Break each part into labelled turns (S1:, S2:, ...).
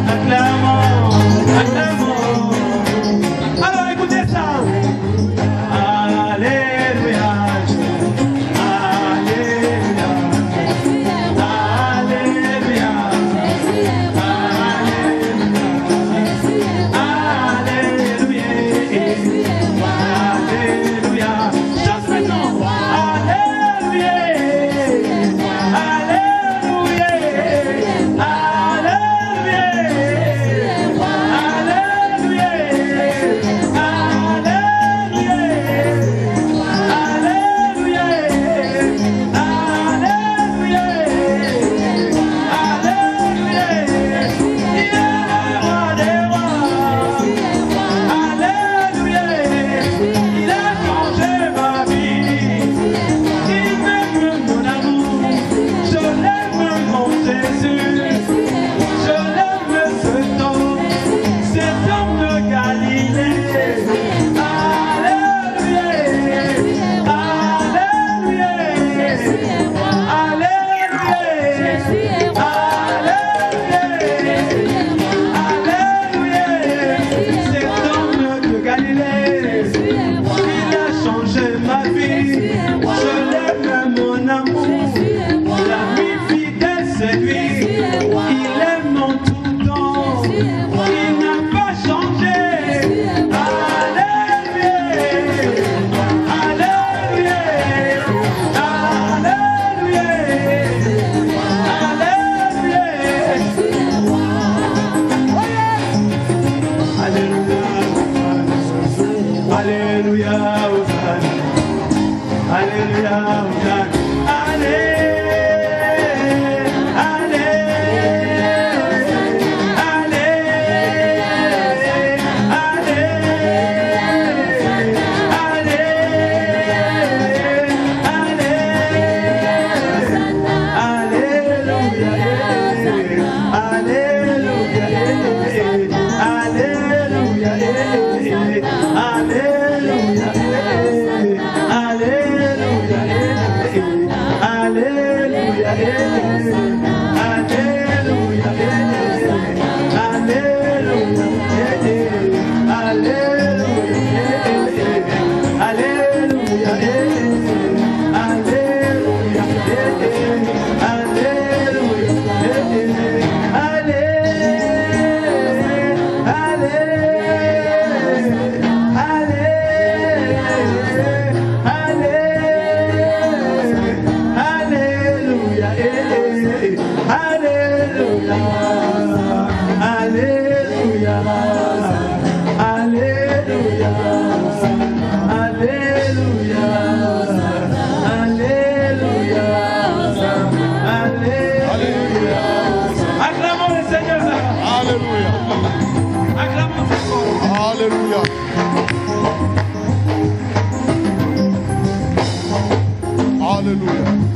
S1: Acclamons, acclamons. Alors écoutez ça. Alléluia. Alléluia. Alléluia. Alléluia. Alléluia. Chante maintenant. Alléluia.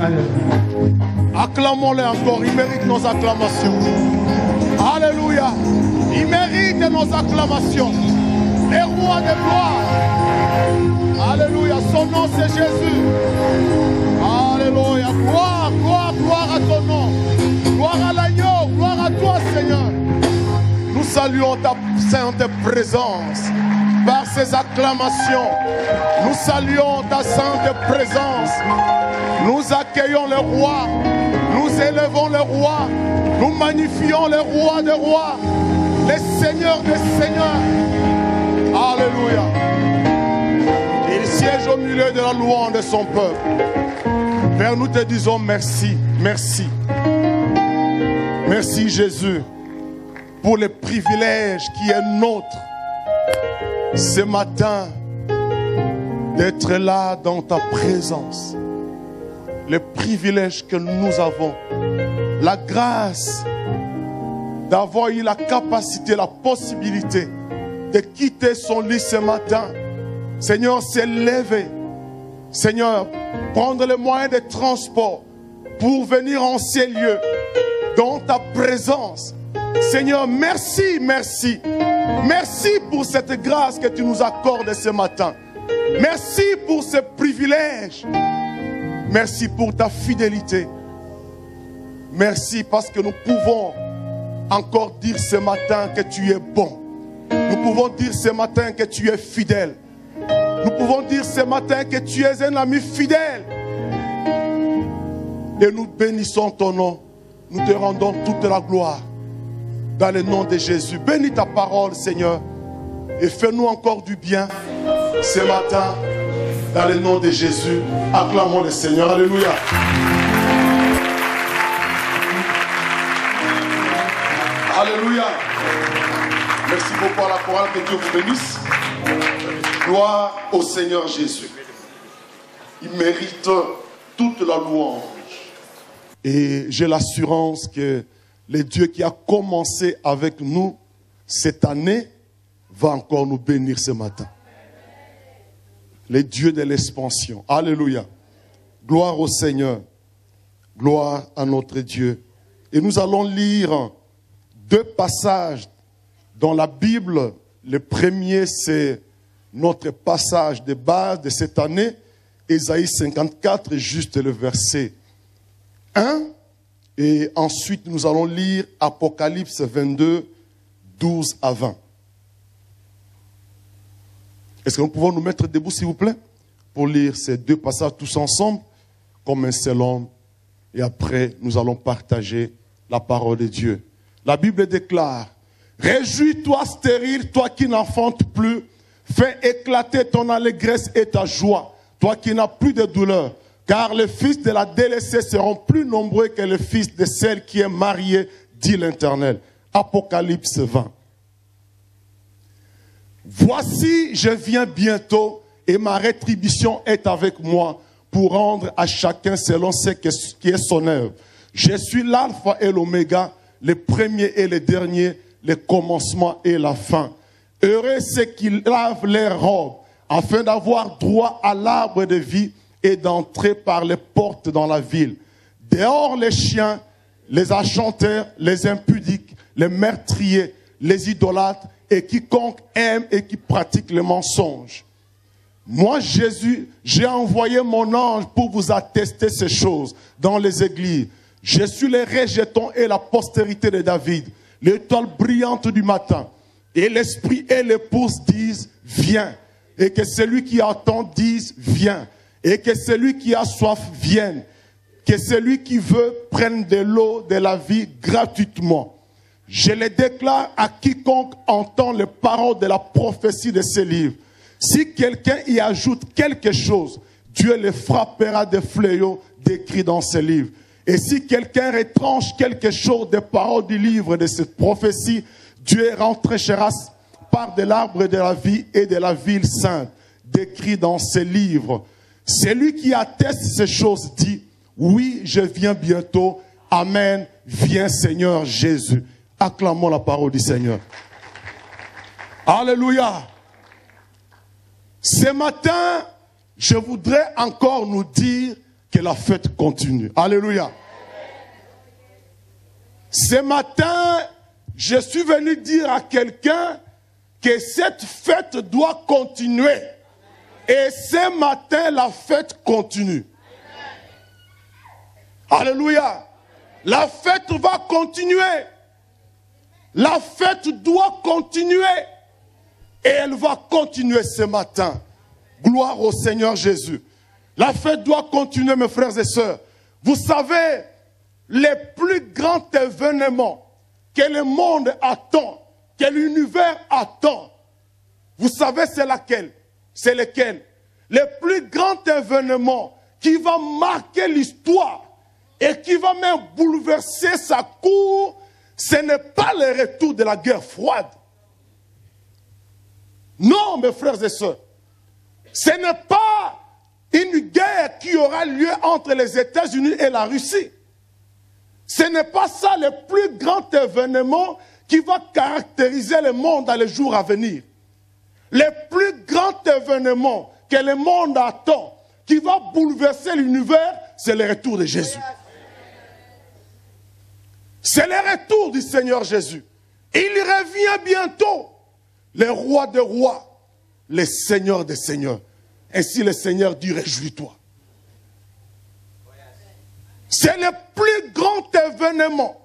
S1: Alléluia.
S2: Acclamons-le encore, il mérite nos acclamations. Alléluia. Il mérite nos acclamations. Les rois de gloire. Alléluia. Son nom c'est Jésus. Alléluia. Gloire, gloire, gloire à ton nom. Gloire à l'agneau. Gloire à toi, Seigneur. Nous saluons ta sainte présence par ces acclamations. Nous saluons ta sainte présence. Nous accueillons le roi. Nous élevons le roi. Nous magnifions le roi des rois. Le Seigneur des seigneurs. Alléluia. Il siège au milieu de la louange de son peuple. Père, nous te disons merci. Merci. Merci Jésus pour le privilège qui est nôtre ce matin d'être là dans ta présence. Le privilège que nous avons, la grâce d'avoir eu la capacité, la possibilité de quitter son lit ce matin. Seigneur, s'élever. Seigneur, prendre les moyens de transport pour venir en ces lieux, dans ta présence. Seigneur, merci, merci. Merci pour cette grâce que tu nous accordes ce matin. Merci pour ce privilège. Merci pour ta fidélité. Merci parce que nous pouvons encore dire ce matin que tu es bon. Nous pouvons dire ce matin que tu es fidèle. Nous pouvons dire ce matin que tu es un ami fidèle. Et nous bénissons ton nom. Nous te rendons toute la gloire. Dans le nom de Jésus. Bénis ta parole, Seigneur. Et fais-nous encore du bien ce matin. Dans le nom de Jésus. Acclamons le Seigneur. Alléluia. Alléluia. Merci beaucoup à la chorale. Que Dieu vous bénisse. Gloire au Seigneur Jésus. Il mérite toute la louange. Et j'ai l'assurance que le Dieu qui a commencé avec nous cette année va encore nous bénir ce matin. Le Dieu de l'expansion. Alléluia. Gloire au Seigneur. Gloire à notre Dieu. Et nous allons lire 2 passages dans la Bible. Le premier, c'est notre passage de base de cette année, Ésaïe 54, juste le verset 1. Et ensuite, nous allons lire Apocalypse 22, 12 à 20. Est-ce que nous pouvons nous mettre debout, s'il vous plaît, pour lire ces 2 passages tous ensemble, comme un seul homme. Et après, nous allons partager la parole de Dieu. La Bible déclare: réjouis-toi stérile, toi qui n'enfantes plus. Fais éclater ton allégresse et ta joie, toi qui n'as plus de douleur. Car les fils de la délaissée seront plus nombreux que les fils de celle qui est mariée, dit l'Éternel. Apocalypse 20. Voici, je viens bientôt et ma rétribution est avec moi pour rendre à chacun selon ce qui est son œuvre. Je suis l'alpha et l'oméga, le premier et le dernier, le commencement et la fin. Heureux ceux qui lavent leurs robes, afin d'avoir droit à l'arbre de vie et d'entrer par les portes dans la ville. Dehors les chiens, les enchanteurs, les impudiques, les meurtriers, les idolâtres, et quiconque aime et qui pratique le mensonge. Moi, Jésus, j'ai envoyé mon ange pour vous attester ces choses dans les églises. Je suis le rejeton et la postérité de David, l'étoile brillante du matin. Et l'esprit et l'épouse disent, viens. Et que celui qui attend dise, viens. Et que celui qui a soif vienne. Que celui qui veut prenne de l'eau de la vie gratuitement. Je le déclare à quiconque entend les paroles de la prophétie de ce livre. Si quelqu'un y ajoute quelque chose, Dieu le frappera de fléaux décrits dans ce livre. Et si quelqu'un retranche quelque chose des paroles du livre de cette prophétie, Dieu rentrera par de l'arbre de la vie et de la ville sainte, décrit dans ce livre. Celui qui atteste ces choses dit, oui, je viens bientôt. Amen. Viens Seigneur Jésus. Acclamons la parole du Seigneur. Alléluia. Ce matin, je voudrais encore nous dire que la fête continue. Alléluia. Ce matin, je suis venu dire à quelqu'un que cette fête doit continuer. Et ce matin, la fête continue. Alléluia. La fête va continuer. La fête doit continuer. Et elle va continuer ce matin. Gloire au Seigneur Jésus. La fête doit continuer, mes frères et sœurs. Vous savez, les plus grands événements que le monde attend, que l'univers attend, vous savez c'est laquelle? C'est lequel? Le plus grand événement qui va marquer l'histoire et qui va même bouleverser sa cour, ce n'est pas le retour de la guerre froide. Non, mes frères et sœurs. Ce n'est pas une guerre qui aura lieu entre les États-Unis et la Russie. Ce n'est pas ça le plus grand événement qui va caractériser le monde dans les jours à venir. Le plus grand événement que le monde attend, qui va bouleverser l'univers, c'est le retour de Jésus. C'est le retour du Seigneur Jésus. Il revient bientôt. Le roi des rois, le Seigneur des seigneurs. Ainsi le Seigneur dit, réjouis-toi. C'est le plus grand événement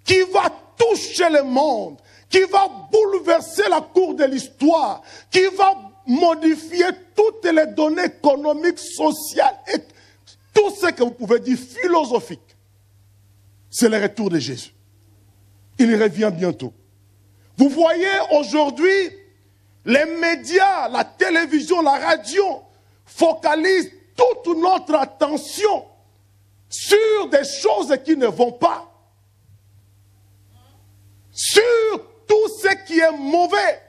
S2: qui va toucher le monde, qui va bouleverser la cour de l'histoire, qui va modifier toutes les données économiques, sociales et tout ce que vous pouvez dire philosophique. C'est le retour de Jésus. Il revient bientôt. Vous voyez aujourd'hui, les médias, la télévision, la radio focalisent toute notre attention sur des choses qui ne vont pas. Sur tout ce qui est mauvais.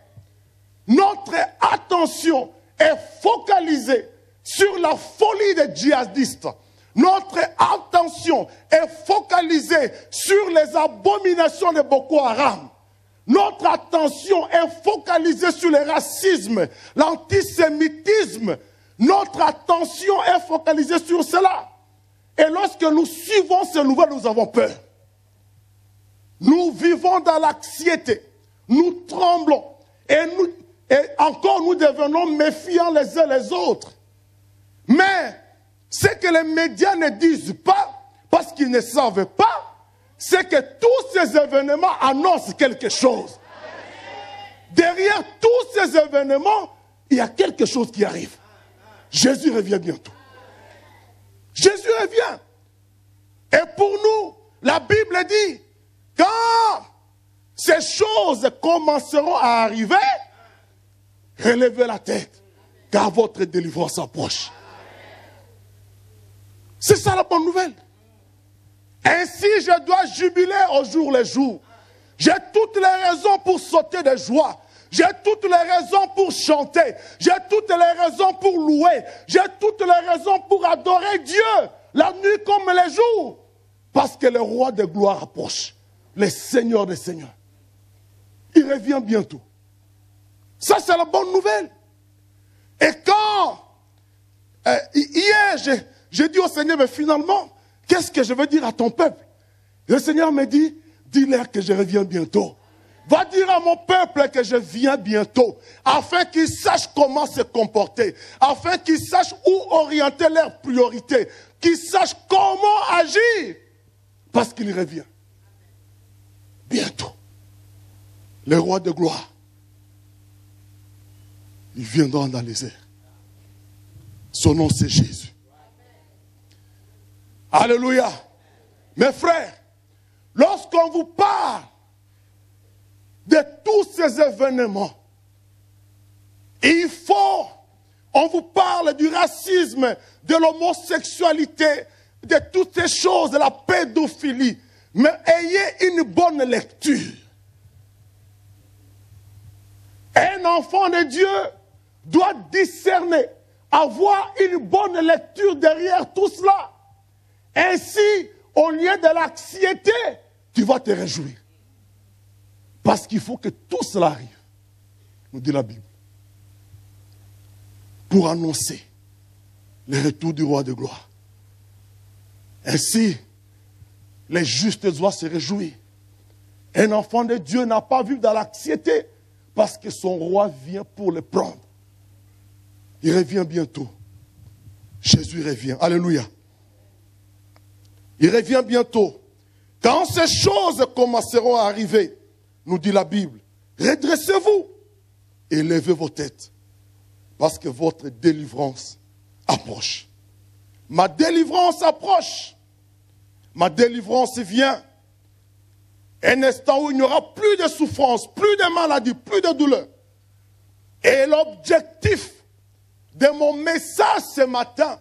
S2: Notre attention est focalisée sur la folie des djihadistes. Notre attention est focalisée sur les abominations de Boko Haram. Notre attention est focalisée sur le racisme, l'antisémitisme. Notre attention est focalisée sur cela. Et lorsque nous suivons ces nouvelles, nous avons peur. Nous vivons dans l'anxiété. Nous tremblons. Et encore nous devenons méfiants les uns les autres. Mais ce que les médias ne disent pas, parce qu'ils ne savent pas, c'est que tous ces événements annoncent quelque chose. Derrière tous ces événements, il y a quelque chose qui arrive. Jésus revient bientôt. Jésus revient. Et pour nous, la Bible dit, quand ces choses commenceront à arriver, relevez la tête, car votre délivrance approche. C'est ça la bonne nouvelle. Ainsi, je dois jubiler au jour le jour. J'ai toutes les raisons pour sauter de joie. J'ai toutes les raisons pour chanter. J'ai toutes les raisons pour louer. J'ai toutes les raisons pour adorer Dieu, la nuit comme les jours. Parce que le roi de gloire approche, le Seigneur des Seigneurs. Il revient bientôt. Ça, c'est la bonne nouvelle. Et quand, hier, j'ai dit au Seigneur, mais finalement, qu'est-ce que je veux dire à ton peuple? Le Seigneur me dit, dis-leur que je reviens bientôt. Va dire à mon peuple que je viens bientôt, afin qu'ils sachent comment se comporter, afin qu'ils sachent où orienter leurs priorités, qu'ils sachent comment agir, parce qu'il revient. Bientôt. Le roi de gloire, il viendra dans les airs. Son nom, c'est Jésus. Alléluia. Mes frères, lorsqu'on vous parle de tous ces événements, on vous parle du racisme, de l'homosexualité, de toutes ces choses, de la pédophilie, mais ayez une bonne lecture. Un enfant de Dieu doit discerner, avoir une bonne lecture derrière tout cela. Ainsi, au lieu de l'anxiété, tu vas te réjouir. Parce qu'il faut que tout cela arrive, nous dit la Bible, pour annoncer le retour du roi de gloire. Ainsi, les justes doivent se réjouir. Un enfant de Dieu n'a pas vu dans l'anxiété, parce que son roi vient pour le prendre. Il revient bientôt. Jésus revient. Alléluia. Il revient bientôt. Quand ces choses commenceront à arriver, nous dit la Bible, redressez-vous et levez vos têtes, parce que votre délivrance approche. Ma délivrance approche. Ma délivrance vient. Un instant où il n'y aura plus de souffrance, plus de maladie, plus de douleur. Et l'objectif de mon message ce matin,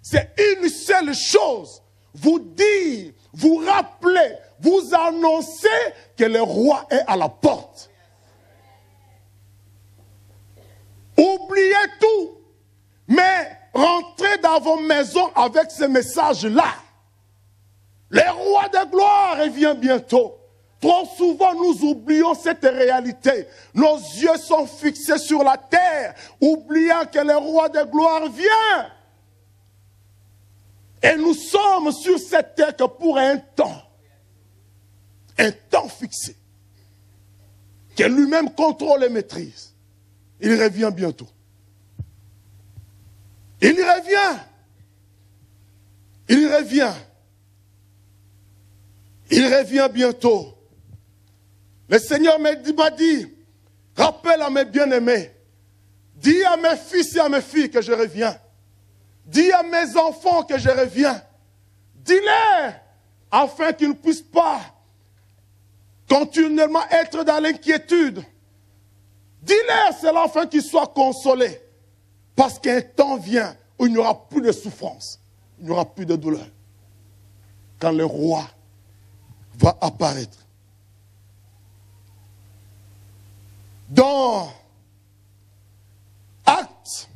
S2: c'est une seule chose. Vous dire, vous rappeler, vous annoncer que le roi est à la porte. Oubliez tout, mais rentrez dans vos maisons avec ce message-là. Le roi de gloire revient bientôt. Trop souvent, nous oublions cette réalité. Nos yeux sont fixés sur la terre, oubliant que le roi de gloire vient. Et nous sommes sur cette terre que pour un temps fixé, que lui-même contrôle et maîtrise. Il revient bientôt. Il revient. Il revient. Il revient bientôt. Le Seigneur m'a dit, rappelle à mes bien-aimés, dis à mes fils et à mes filles que je reviens. Dis à mes enfants que je reviens. Dis-les, afin qu'ils ne puissent pas continuellement être dans l'inquiétude. Dis-les cela afin qu'ils soient consolés. Parce qu'un temps vient où il n'y aura plus de souffrance, il n'y aura plus de douleur. Quand le roi va apparaître. Dans Actes,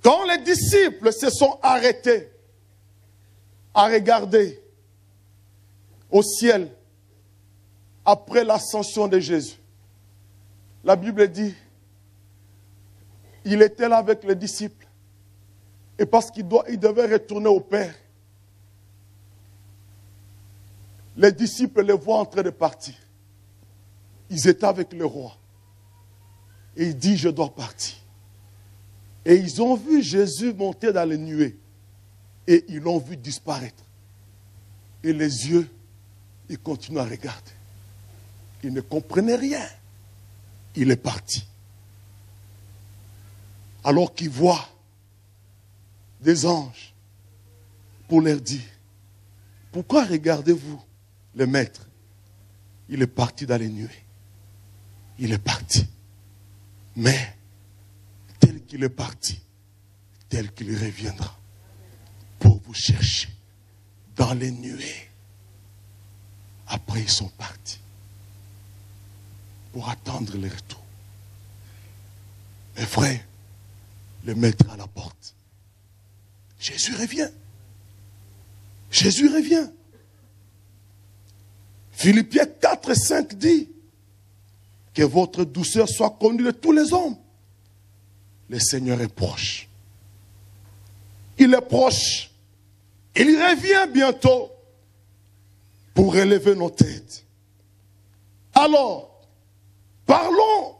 S2: quand les disciples se sont arrêtés à regarder au ciel après l'ascension de Jésus, la Bible dit, il était là avec les disciples. Et parce qu'il devait retourner au Père, les disciples les voient en train de partir. Ils étaient avec le roi. Et il dit, je dois partir. Et ils ont vu Jésus monter dans les nuées. Et ils l'ont vu disparaître. Et les yeux, ils continuent à regarder. Ils ne comprenaient rien. Il est parti. Alors qu'ils voient des anges pour leur dire, pourquoi regardez-vous le maître? Il est parti dans les nuées. Il est parti. Mais, tel qu'il est parti, tel qu'il reviendra pour vous chercher dans les nuées. Après, ils sont partis pour attendre le retour. Mes frères, le maître à la porte. Jésus revient. Jésus revient. Philippiens 4 et 5 dit que votre douceur soit connue de tous les hommes. Le Seigneur est proche. Il est proche. Il revient bientôt pour relever nos têtes. Alors, parlons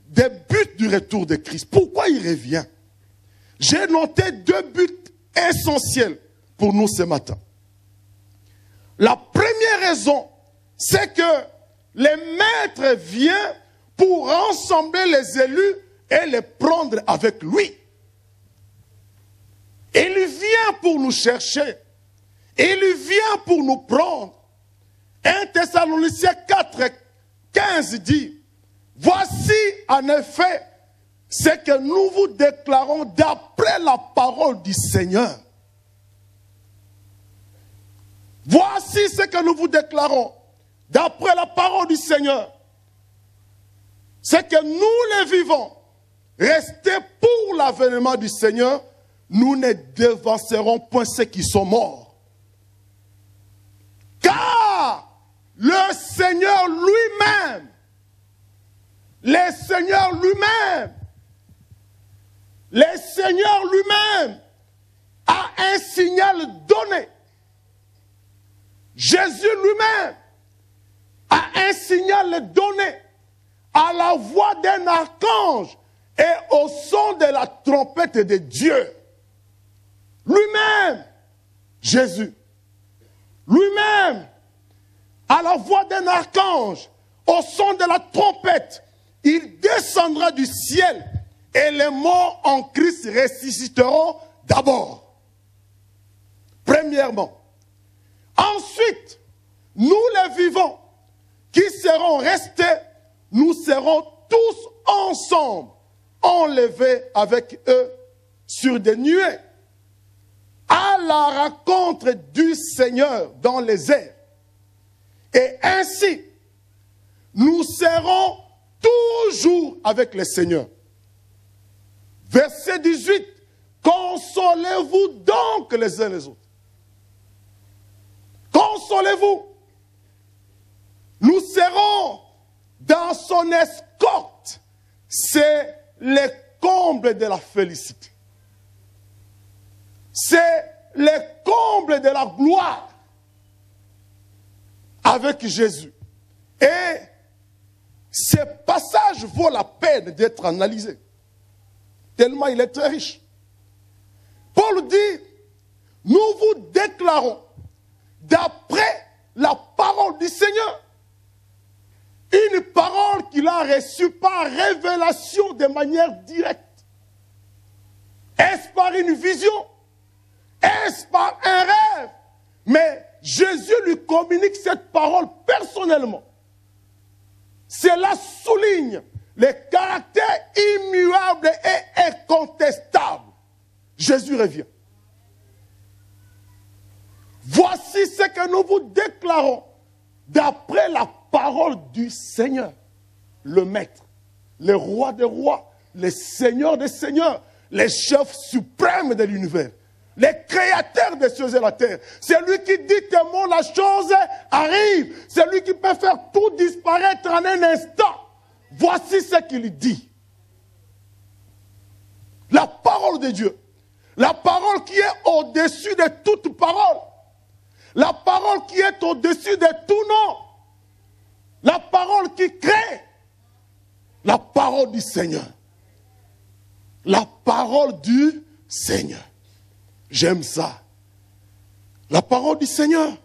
S2: des buts du retour de Christ. Pourquoi il revient? J'ai noté 2 buts essentiels pour nous ce matin. La première raison, c'est que le maître vient pour rassembler les élus et les prendre avec lui. Il vient pour nous chercher. Il vient pour nous prendre. 1 Thessaloniciens 4, 15 dit, voici en effet ce que nous vous déclarons d'après la parole du Seigneur. Voici ce que nous vous déclarons d'après la parole du Seigneur. C'est que nous les vivants, restés pour l'avènement du Seigneur, nous ne devancerons point ceux qui sont morts. Car le Seigneur lui-même, le Seigneur lui-même a un signal donné. Jésus lui-même a un signal donné à la voix d'un archange et au son de la trompette de Dieu. Lui-même, Jésus, lui-même, à la voix d'un archange, au son de la trompette, il descendra du ciel et les morts en Christ ressusciteront d'abord. Premièrement. Ensuite, nous les vivants qui serons restés, nous serons tous ensemble enlevés avec eux sur des nuées à la rencontre du Seigneur dans les airs. Et ainsi, nous serons toujours avec le Seigneur. Verset 18, consolez-vous donc les uns les autres. Consolez-vous. Nous serons dans son escorte. C'est le comble de la félicité. C'est le comble de la gloire avec Jésus. Et ce passage vaut la peine d'être analysé. Tellement il est très riche. Paul dit, nous vous déclarons d'après la parole du Seigneur. Une parole qu'il a reçue par révélation de manière directe. Est-ce par une vision? Est-ce par un rêve? Mais Jésus lui communique cette parole personnellement. Cela souligne le caractère immuable et incontestable. Jésus revient. Voici ce que nous vous déclarons d'après la parole du Seigneur, le Maître, le Roi des rois, le Seigneur des seigneurs, le chef suprême de l'univers, le créateur des cieux et la terre. C'est lui qui dit que mon la chose arrive. C'est lui qui peut faire tout disparaître en un instant. Voici ce qu'il dit. La parole de Dieu. La parole qui est au-dessus de toute parole. La parole qui est au-dessus de tout nom. La parole qui crée. La parole du Seigneur. La parole du Seigneur. J'aime ça. La parole du Seigneur.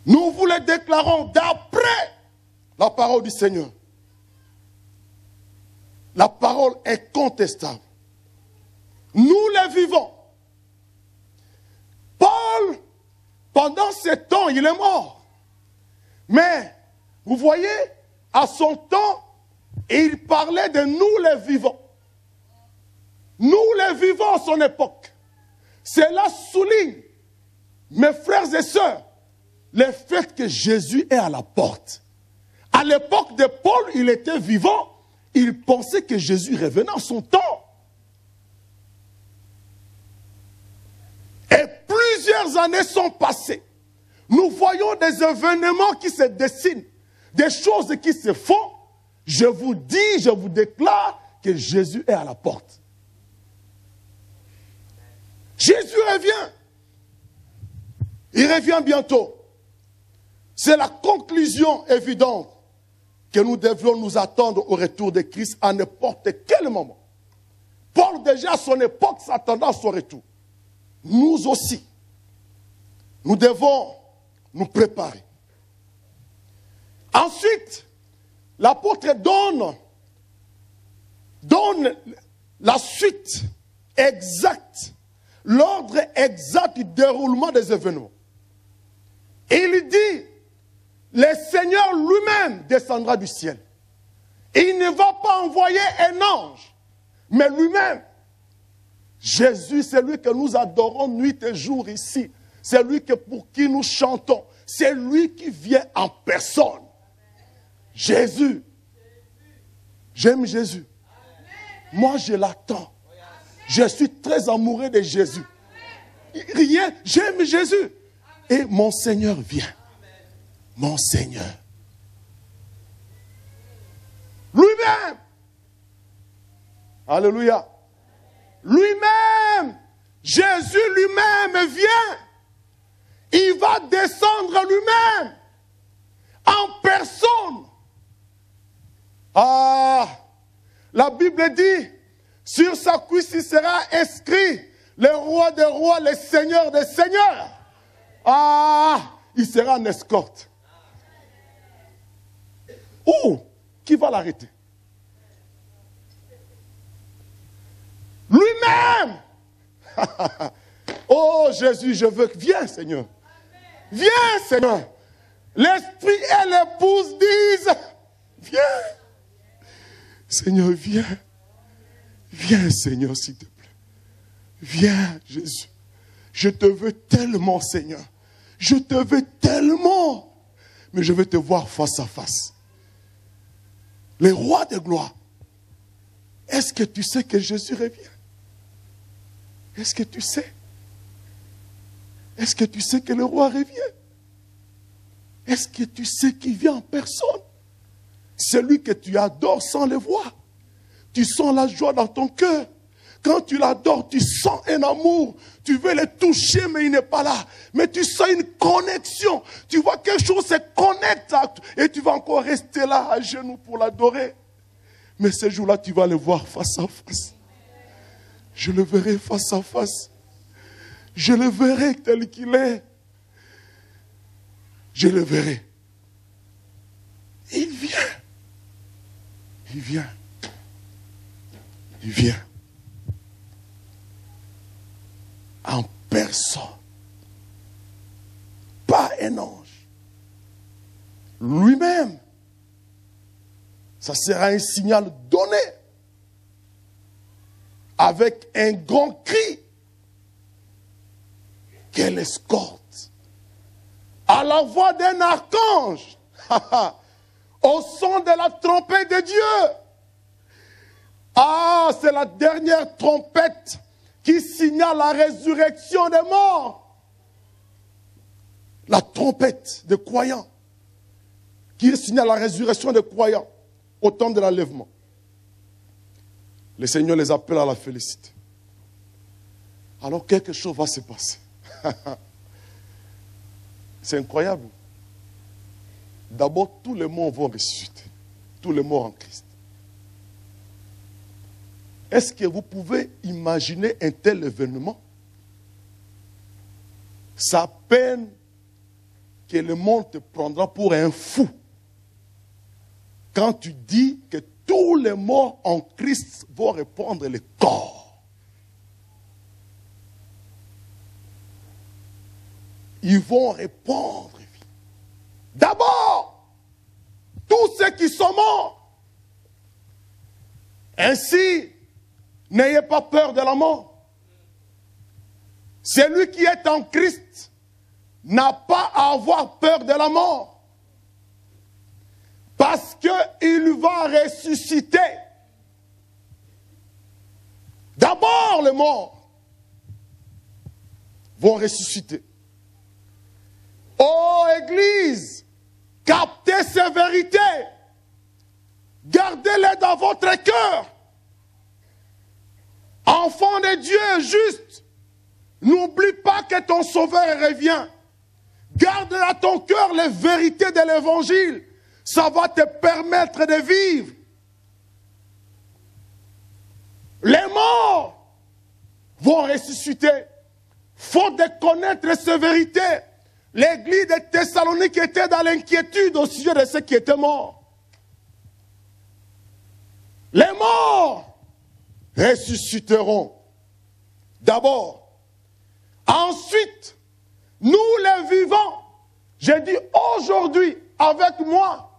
S2: Nous vous le déclarons d'après la parole du Seigneur. La parole est contestable. Nous les vivons. Paul, pendant ce temps, il est mort. Mais, vous voyez, à son temps, il parlait de nous les vivants. Nous les vivons à son époque. Cela souligne, mes frères et sœurs, le fait que Jésus est à la porte. À l'époque de Paul, il était vivant. Il pensait que Jésus revenait en son temps. Et plusieurs années sont passées. Nous voyons des événements qui se dessinent, des choses qui se font. Je vous dis, je vous déclare que Jésus est à la porte. Jésus revient. Il revient bientôt. C'est la conclusion évidente que nous devions nous attendre au retour de Christ à n'importe quel moment. Paul, déjà à son époque, s'attendait à son retour. Nous aussi, nous devons nous préparer. Ensuite, l'apôtre donne la suite exacte, l'ordre exact du déroulement des événements. Et il dit, le Seigneur lui-même descendra du ciel. Il ne va pas envoyer un ange, mais lui-même. Jésus, c'est lui que nous adorons nuit et jour ici. C'est lui pour qui nous chantons. C'est lui qui vient en personne. Jésus. J'aime Jésus. Moi, je l'attends. Je suis très amoureux de Jésus. Rien, j'aime Jésus. Et mon Seigneur vient. Mon Seigneur. Lui-même. Alléluia. Lui-même. Jésus lui-même vient. Il va descendre lui-même. En personne. Ah. La Bible dit, sur sa cuisse il sera inscrit le roi des rois, le seigneur des seigneurs. Ah. Il sera en escorte. Où? Qui va l'arrêter? Lui-même. Oh Jésus, je veux que... Viens Seigneur. Viens Seigneur. L'esprit et l'épouse disent, viens. Seigneur, viens. Viens Seigneur, s'il te plaît. Viens Jésus. Je te veux tellement Seigneur. Je te veux tellement. Mais je veux te voir face à face. Le roi de gloire. Est-ce que tu sais que Jésus revient? Est-ce que tu sais? Est-ce que tu sais que le roi revient? Est-ce que tu sais qu'il vient en personne? Celui que tu adores sans le voir. Tu sens la joie dans ton cœur. Quand tu l'adores, tu sens un amour. Tu veux le toucher, mais il n'est pas là. Mais tu sens une connexion. Tu vois quelque chose se connecte et tu vas encore rester là à genoux pour l'adorer. Mais ce jour-là, tu vas le voir face à face. Je le verrai face à face. Je le verrai tel qu'il est. Je le verrai. Il vient. Il vient. En personne. Pas un ange. Lui-même. Ça sera un signal donné. Avec un grand cri. Quelle escorte. À la voix d'un archange. Au son de la trompette de Dieu. Ah, c'est la dernière trompette qui signale la résurrection des morts. La trompette des croyants qui signale la résurrection des croyants au temps de l'enlèvement. Le Seigneur les appelle à la félicité. Alors quelque chose va se passer. C'est incroyable. D'abord, tous les morts vont ressusciter. Tous les morts en Christ. Est-ce que vous pouvez imaginer un tel événement? C'est à peine que le monde te prendra pour un fou. Quand tu dis que tous les morts en Christ vont répandre le corps. Ils vont répandre. D'abord, tous ceux qui sont morts. Ainsi, n'ayez pas peur de la mort. Celui qui est en Christ n'a pas à avoir peur de la mort. Parce qu'il va ressusciter. D'abord, les morts vont ressusciter. Oh Église, captez ces vérités. Gardez-les dans votre cœur. Enfant de Dieu juste, n'oublie pas que ton Sauveur revient. Garde dans ton cœur les vérités de l'Évangile. Ça va te permettre de vivre. Les morts vont ressusciter. Faute de connaître ces vérités, l'église de Thessalonique était dans l'inquiétude au sujet de ceux qui étaient morts. Les morts ressusciteront. D'abord. Ensuite, nous les vivants, j'ai dit aujourd'hui avec moi,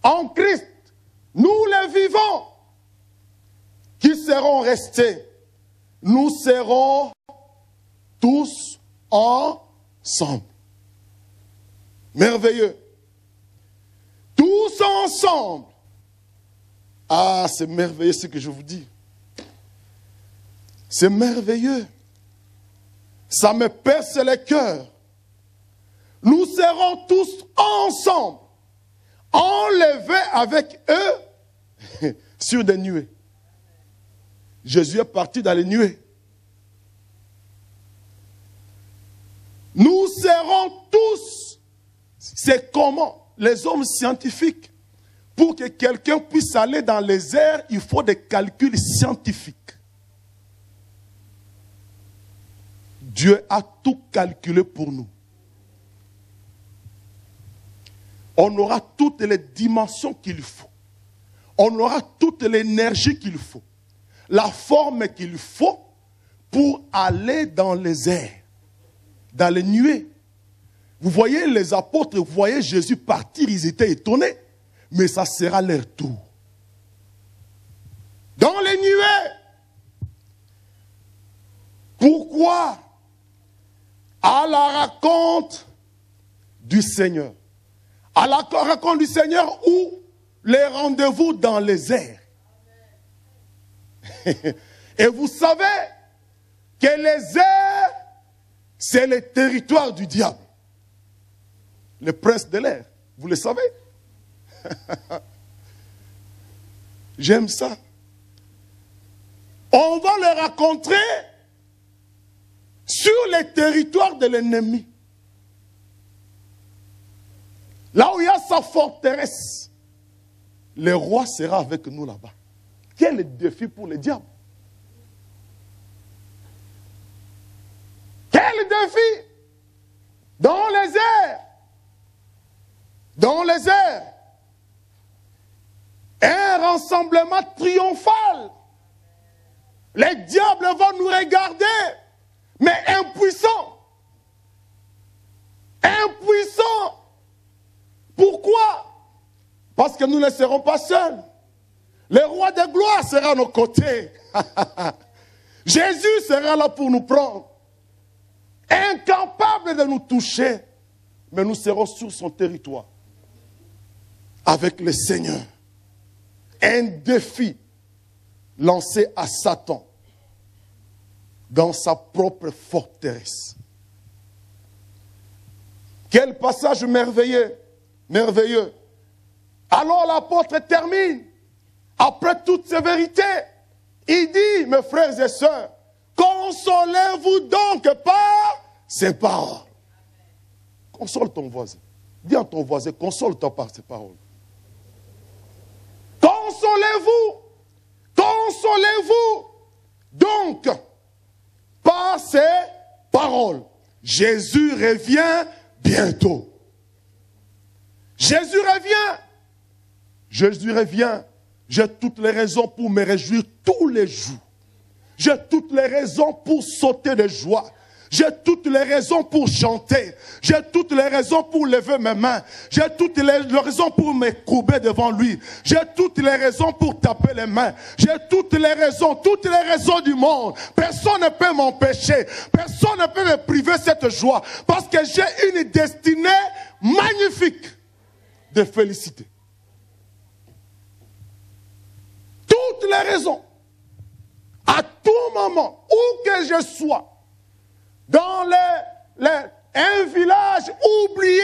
S2: en Christ, nous les vivants, qui seront restés, nous serons tous ensemble. Merveilleux. Tous ensemble. Ah, c'est merveilleux ce que je vous dis. C'est merveilleux. Ça me perce le cœur. Nous serons tous ensemble, enlevés avec eux sur des nuées. Jésus est parti dans les nuées. Nous serons tous, c'est comment les hommes scientifiques, pour que quelqu'un puisse aller dans les airs, il faut des calculs scientifiques. Dieu a tout calculé pour nous. On aura toutes les dimensions qu'il faut. On aura toute l'énergie qu'il faut. La forme qu'il faut pour aller dans les airs, dans les nuées. Vous voyez les apôtres, vous voyez Jésus partir, ils étaient étonnés. Mais ça sera leur tour. Dans les nuées. Pourquoi? À la raconte du Seigneur. À la raconte du Seigneur ou les rendez-vous dans les airs. Et vous savez que les airs, c'est le territoire du diable. Le prince de l'air. Vous le savez? J'aime ça. On va le rencontrer sur les territoires de l'ennemi. Là où il y a sa forteresse, le roi sera avec nous là-bas. Quel défi pour le diable. Quel défi. Dans les airs. Dans les airs. Un rassemblement triomphal. Les diables vont nous regarder, mais impuissants. Impuissants. Pourquoi? Parce que nous ne serons pas seuls. Le roi de gloire sera à nos côtés. Jésus sera là pour nous prendre. Incapable de nous toucher, mais nous serons sur son territoire. Avec le Seigneur. Un défi lancé à Satan dans sa propre forteresse. Quel passage merveilleux, merveilleux. Alors l'apôtre termine, après toutes ces vérités, il dit, mes frères et sœurs, consolez-vous donc par ces paroles. Console ton voisin. Dis à ton voisin, console-toi par ces paroles. Consolez-vous, consolez-vous donc par ces paroles. Jésus revient bientôt. Jésus revient. Jésus revient. J'ai toutes les raisons pour me réjouir tous les jours. J'ai toutes les raisons pour sauter de joie. J'ai toutes les raisons pour chanter. J'ai toutes les raisons pour lever mes mains. J'ai toutes les raisons pour me courber devant lui. J'ai toutes les raisons pour taper les mains. J'ai toutes les raisons du monde. Personne ne peut m'empêcher. Personne ne peut me priver de cette joie. Parce que j'ai une destinée magnifique de félicité. Toutes les raisons. À tout moment, où que je sois, dans un village oublié,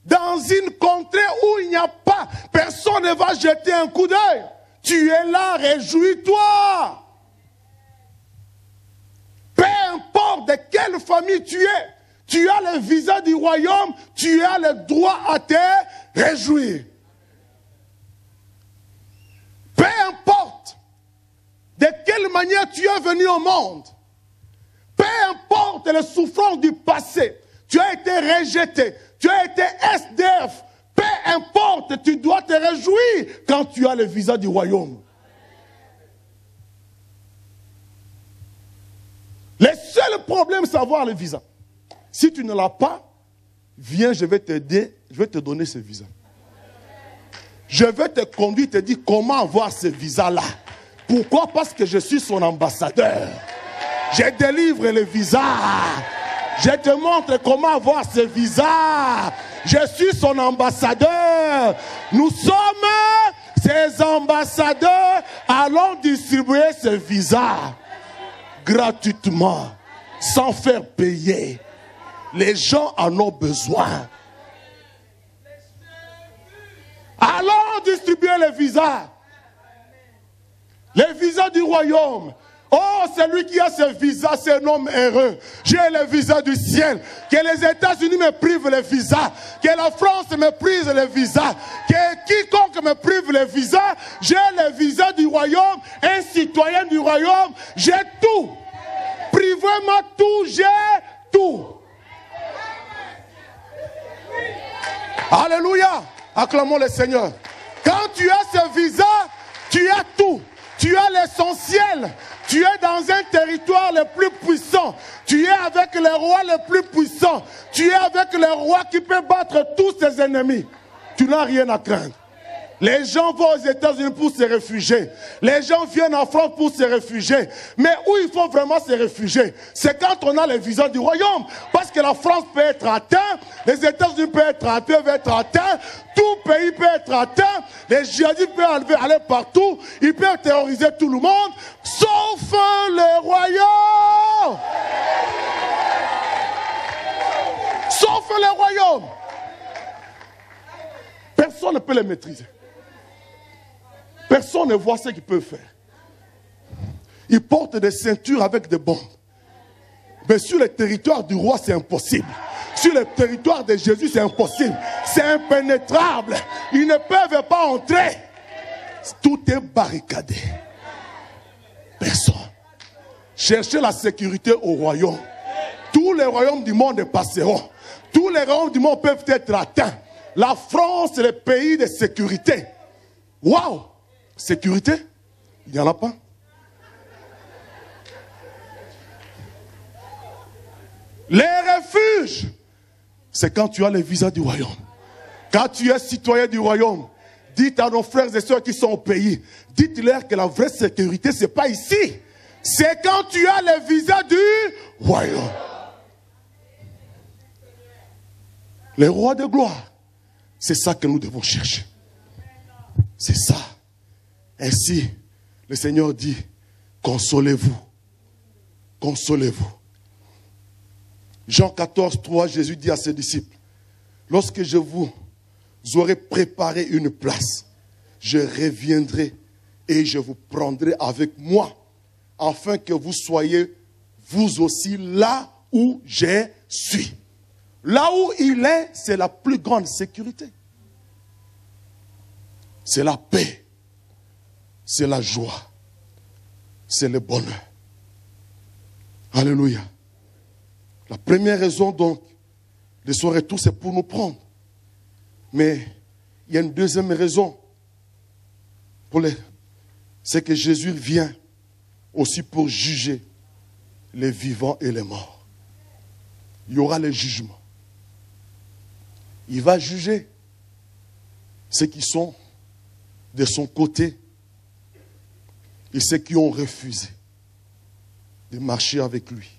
S2: dans une contrée où il n'y a pas, personne ne va jeter un coup d'œil. Tu es là, réjouis-toi. Peu importe de quelle famille tu es, tu as le visa du royaume, tu as le droit à te réjouir. Peu importe de quelle manière tu es venu au monde, peu importe les souffrances du passé, tu as été rejeté, tu as été SDF, peu importe, tu dois te réjouir quand tu as le visa du royaume. Le seul problème, c'est avoir le visa. Si tu ne l'as pas, viens, je vais t'aider, je vais te donner ce visa. Je vais te conduire, te dire comment avoir ce visa-là. Pourquoi? Parce que je suis son ambassadeur. Je délivre le visa. Je te montre comment avoir ce visa. Je suis son ambassadeur. Nous sommes ses ambassadeurs. Allons distribuer ce visa gratuitement, sans faire payer. Les gens en ont besoin. Allons distribuer les visas. Les visas du royaume. Oh, celui qui a ce visa, c'est un homme heureux. J'ai le visa du ciel. Que les États-Unis me privent le visa. Que la France me prive le visa. Que quiconque me prive le visa, j'ai le visa du royaume. Un citoyen du royaume. J'ai tout. Privez-moi tout, j'ai tout. Alléluia. Acclamons le Seigneur. Quand tu as ce visa, tu as tout. Tu as l'essentiel. Tu es dans un territoire le plus puissant. Tu es avec le roi le plus puissant. Tu es avec le roi qui peut battre tous ses ennemis. Tu n'as rien à craindre. Les gens vont aux États-Unis pour se réfugier. Les gens viennent en France pour se réfugier. Mais où il faut vraiment se réfugier, c'est quand on a le visa du royaume. Parce que la France peut être atteinte, les États-Unis peuvent être atteints, tout pays peut être atteint, les djihadistes peuvent aller partout, ils peuvent terroriser tout le monde, sauf le royaume. Sauf le royaume. Personne ne peut les maîtriser. Personne ne voit ce qu'ils peuvent faire. Ils portent des ceintures avec des bombes. Mais sur le territoire du roi, c'est impossible. Sur le territoire de Jésus, c'est impossible. C'est impénétrable. Ils ne peuvent pas entrer. Tout est barricadé. Personne. Cherchez la sécurité au royaume. Tous les royaumes du monde passeront. Tous les royaumes du monde peuvent être atteints. La France est le pays de sécurité. Waouh! sécurité, il n'y en a pas. Les refuges, c'est quand tu as le visa du royaume. Quand tu es citoyen du royaume, dites à nos frères et sœurs qui sont au pays, dites-leur que la vraie sécurité, ce n'est pas ici. C'est quand tu as le visa du royaume. Les rois de gloire, c'est ça que nous devons chercher. C'est ça. Ainsi, le Seigneur dit, consolez-vous. Consolez-vous. Jean 14, 3, Jésus dit à ses disciples, lorsque je vous aurai préparé une place, je reviendrai et je vous prendrai avec moi, afin que vous soyez vous aussi là où je suis. Là où il est, c'est la plus grande sécurité. C'est la paix. C'est la joie. C'est le bonheur. Alléluia. La première raison donc de son retour, c'est pour nous prendre. Mais il y a une deuxième raison. C'est que Jésus vient aussi pour juger les vivants et les morts. Il y aura le jugement. Il va juger ceux qui sont de son côté et ceux qui ont refusé de marcher avec lui.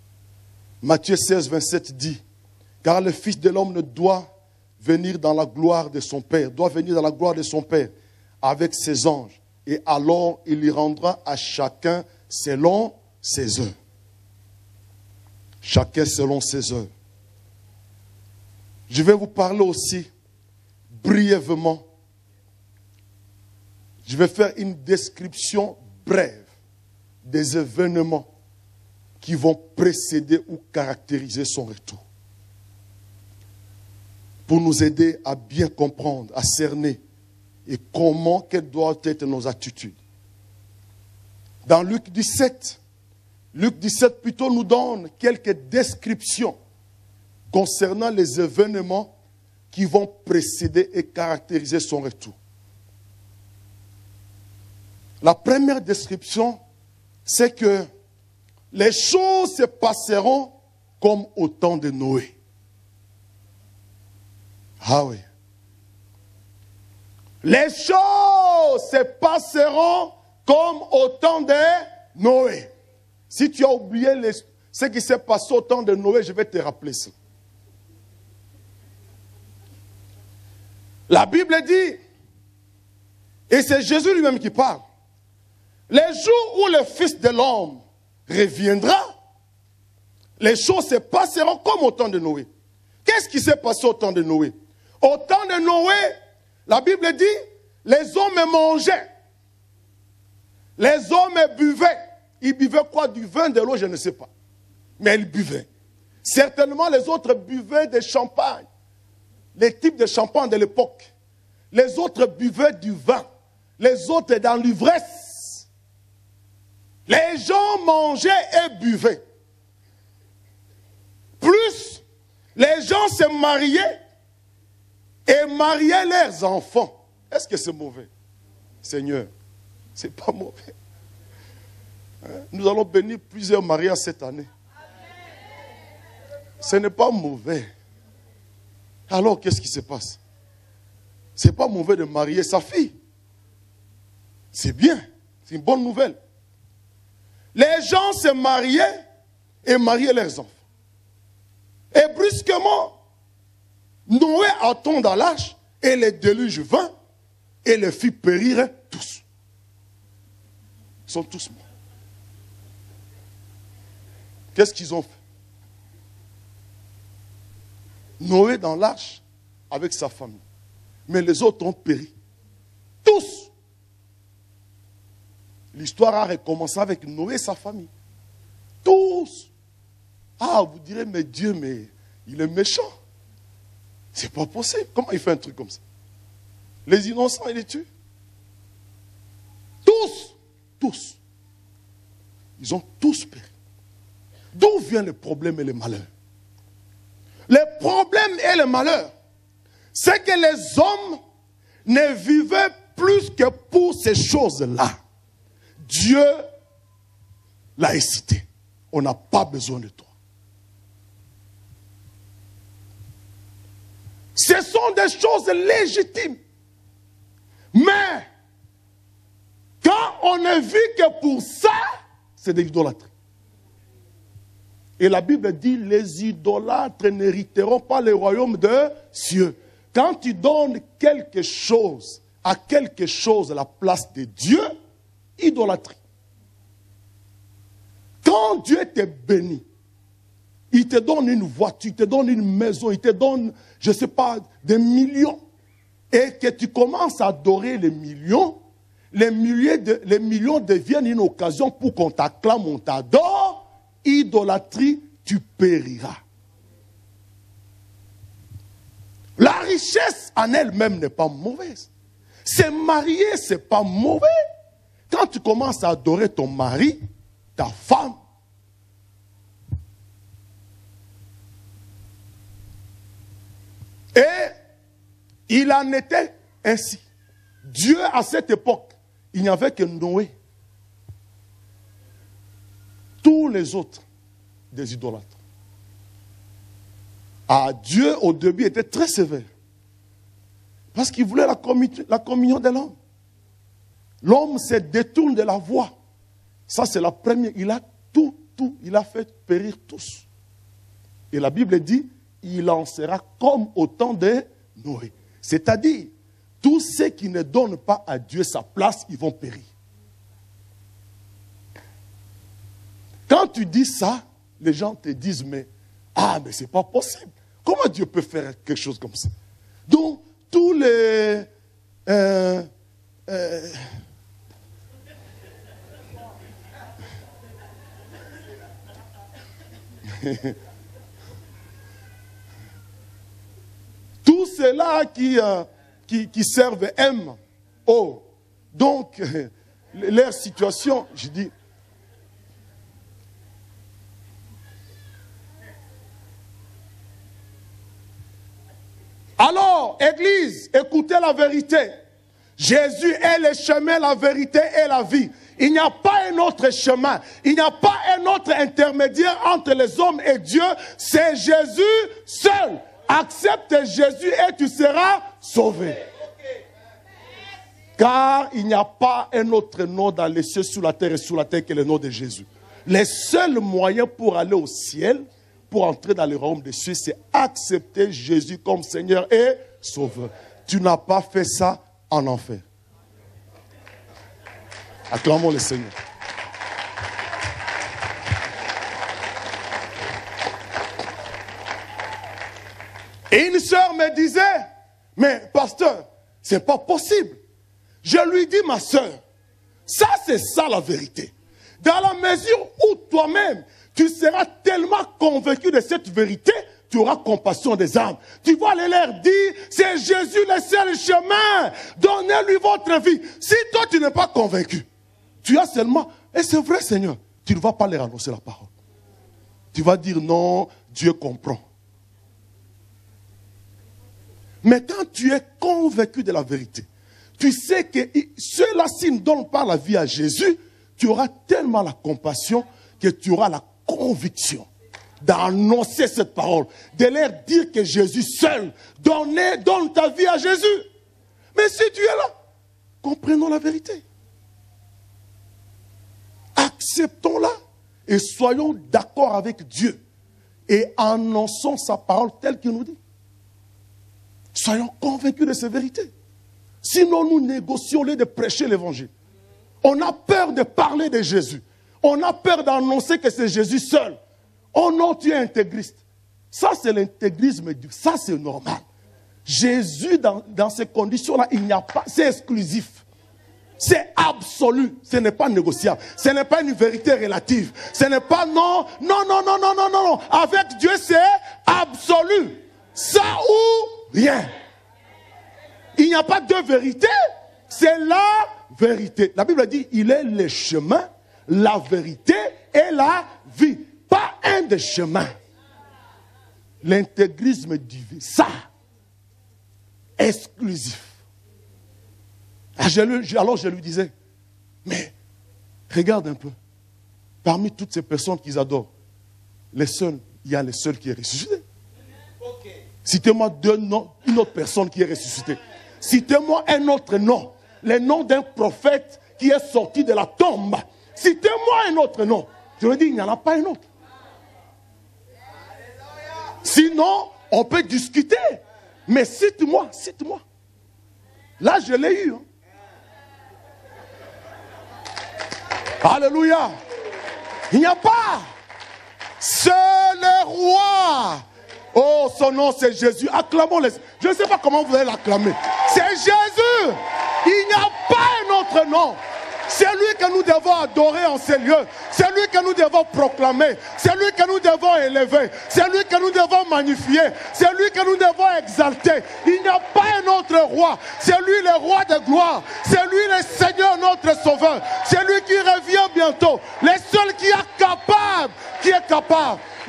S2: Matthieu 16, 27 dit, car le Fils de l'homme ne doit venir dans la gloire de son Père, doit venir dans la gloire de son Père avec ses anges. Et alors il y rendra à chacun selon ses œuvres. Chacun selon ses œuvres. Je vais vous parler aussi brièvement. Je vais faire une description brève des événements qui vont précéder ou caractériser son retour. Pour nous aider à bien comprendre, à cerner et quelles doivent être nos attitudes. Dans Luc 17 plutôt nous donne quelques descriptions concernant les événements qui vont précéder et caractériser son retour. La première description, c'est que les choses se passeront comme au temps de Noé. Ah oui. Les choses se passeront comme au temps de Noé. Si tu as oublié ce qui s'est passé au temps de Noé, je vais te rappeler ça. La Bible dit, et c'est Jésus lui-même qui parle, les jours où le Fils de l'homme reviendra, les choses se passeront comme au temps de Noé. Qu'est-ce qui s'est passé au temps de Noé? Au temps de Noé, la Bible dit, les hommes mangeaient. Les hommes buvaient. Ils buvaient quoi? Du vin, de l'eau, je ne sais pas. Mais ils buvaient. Certainement, les autres buvaient des champagnes. Les types de champagne de l'époque. Les autres buvaient du vin. Les autres dans l'ivresse. Les gens mangeaient et buvaient. Plus, les gens se mariaient et mariaient leurs enfants. Est-ce que c'est mauvais? Seigneur, c'est pas mauvais. Nous allons bénir plusieurs mariages cette année. Ce n'est pas mauvais. Alors, qu'est-ce qui se passe? Ce n'est pas mauvais de marier sa fille. C'est bien. C'est une bonne nouvelle. Les gens se mariaient et mariaient leurs enfants. Et brusquement, Noé attend dans l'arche et le déluge vint et les filles périrent tous. Ils sont tous morts. Qu'est-ce qu'ils ont fait? Noé dans l'arche avec sa famille. Mais les autres ont péri. Tous. L'histoire a recommencé avec Noé et sa famille. Tous. Ah, vous direz, mais Dieu, mais il est méchant. C'est pas possible. Comment il fait un truc comme ça? Les innocents, il les tue. Tous. Tous. Ils ont tous péri. D'où vient le problème et le malheur? Le problème et le malheur, c'est que les hommes ne vivaient plus que pour ces choses-là, Dieu l'a excité. On n'a pas besoin de toi. Ce sont des choses légitimes. Mais, quand on ne vit que pour ça, c'est de l'idolâtrie. Et la Bible dit, les idolâtres n'hériteront pas le royaume de cieux. Quand tu donnes quelque chose à quelque chose à la place de Dieu, idolâtrie. Quand Dieu te bénit, il te donne une voiture, il te donne une maison, il te donne, je ne sais pas, des millions. Et que tu commences à adorer les millions, les millions deviennent une occasion pour qu'on t'acclame, on t'adore. Idolâtrie, tu périras. La richesse en elle-même n'est pas mauvaise. Se marier, ce n'est pas mauvais. Quand tu commences à adorer ton mari, ta femme, et il en était ainsi. Dieu, à cette époque, il n'y avait que Noé. Tous les autres, des idolâtres. Ah, Dieu, au début, était très sévère. Parce qu'il voulait la communion de l'homme. L'homme se détourne de la voie. Ça, c'est la première. Il a tout, il a fait périr tous. Et la Bible dit, il en sera comme au temps de Noé. C'est-à-dire, tous ceux qui ne donnent pas à Dieu sa place, ils vont périr. Quand tu dis ça, les gens te disent, mais c'est pas possible. Comment Dieu peut faire quelque chose comme ça? Donc, tous les... tous ceux-là qui servent M. O. Donc, leur situation, je dis... Alors, Église, écoutez la vérité. Jésus est le chemin, la vérité et la vie. Il n'y a pas un autre chemin. Il n'y a pas un autre intermédiaire entre les hommes et Dieu. C'est Jésus seul. Accepte Jésus et tu seras sauvé. Car il n'y a pas un autre nom dans les cieux, sous la terre et sous la terre que le nom de Jésus. Les seuls moyens pour aller au ciel, pour entrer dans le royaume des cieux, c'est accepter Jésus comme Seigneur et Sauveur. Tu n'as pas fait ça en enfer. Acclamons le Seigneur. Et une sœur me disait, mais pasteur, c'est pas possible. Je lui dis, ma sœur, ça c'est ça la vérité. Dans la mesure où toi-même, tu seras tellement convaincu de cette vérité, tu auras compassion des âmes. Tu vas aller leur dire, c'est Jésus le seul chemin. Donnez-lui votre vie. Si toi tu n'es pas convaincu, tu as seulement, et c'est vrai Seigneur, tu ne vas pas leur annoncer la parole. Tu vas dire non, Dieu comprend. Mais quand tu es convaincu de la vérité, tu sais que ceux-là, s'ils ne donnent pas la vie à Jésus, tu auras tellement la compassion que tu auras la conviction d'annoncer cette parole, de leur dire que Jésus seul, donne ta vie à Jésus. Mais si tu es là, comprenons la vérité. Acceptons-la et soyons d'accord avec Dieu et annonçons sa parole telle qu'il nous dit. Soyons convaincus de ces vérités. Sinon, nous négocions au lieu de prêcher l'évangile. On a peur de parler de Jésus. On a peur d'annoncer que c'est Jésus seul. Oh non, tu es intégriste. Ça, c'est l'intégrisme. Ça, c'est normal. Jésus, dans ces conditions-là, il n'y a pas... C'est exclusif. C'est absolu. Ce n'est pas négociable. Ce n'est pas une vérité relative. Ce n'est pas non. Avec Dieu, c'est absolu. Ça ou rien. Il n'y a pas deux vérités. C'est la vérité. La Bible dit, il est le chemin, la vérité et la vie. Pas un des chemins. L'intégrisme divin. Ça. Exclusif. Alors je lui disais, mais regarde un peu. Parmi toutes ces personnes qu'ils adorent, il y a le seul qui est ressuscité. Citez-moi deux noms, une autre personne qui est ressuscitée. Citez-moi un autre nom. Le nom d'un prophète qui est sorti de la tombe. Citez-moi un autre nom. Je veux dire, il n'y en a pas un autre. Sinon, on peut discuter. Mais cite-moi. Là, je l'ai eu. Alléluia. Il n'y a pas. C'est le roi. Oh, son nom c'est Jésus. Acclamons-le. Je ne sais pas comment vous allez l'acclamer. C'est Jésus. Il n'y a pas un autre nom. C'est lui que nous devons adorer en ces lieux. C'est lui que nous devons proclamer. C'est lui que nous devons élever. C'est lui que nous devons magnifier. C'est lui que nous devons exalter. Il n'y a pas un autre roi. C'est lui le roi de gloire. C'est lui le Seigneur notre sauveur. C'est lui qui revient bientôt. Le seul qui est capable.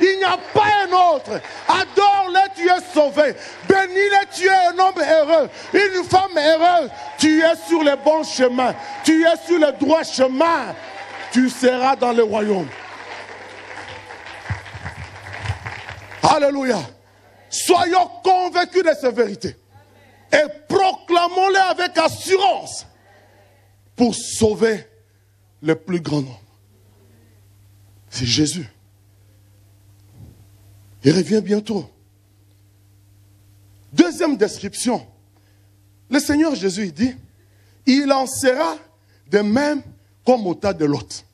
S2: Il n'y a pas un autre. Adore-le, tu es sauvé. Bénis-le, tu es un homme heureux. Une femme heureuse. Tu es sur le bon chemin. Tu es sur le droit chemin. Tu seras dans le royaume. Alléluia. Soyons convaincus de ces vérités. Et proclamons-les avec assurance. Pour sauver le plus grand nombre. C'est Jésus. Il revient bientôt. Deuxième description. Le Seigneur Jésus dit, il en sera de même comme au temps de Lot.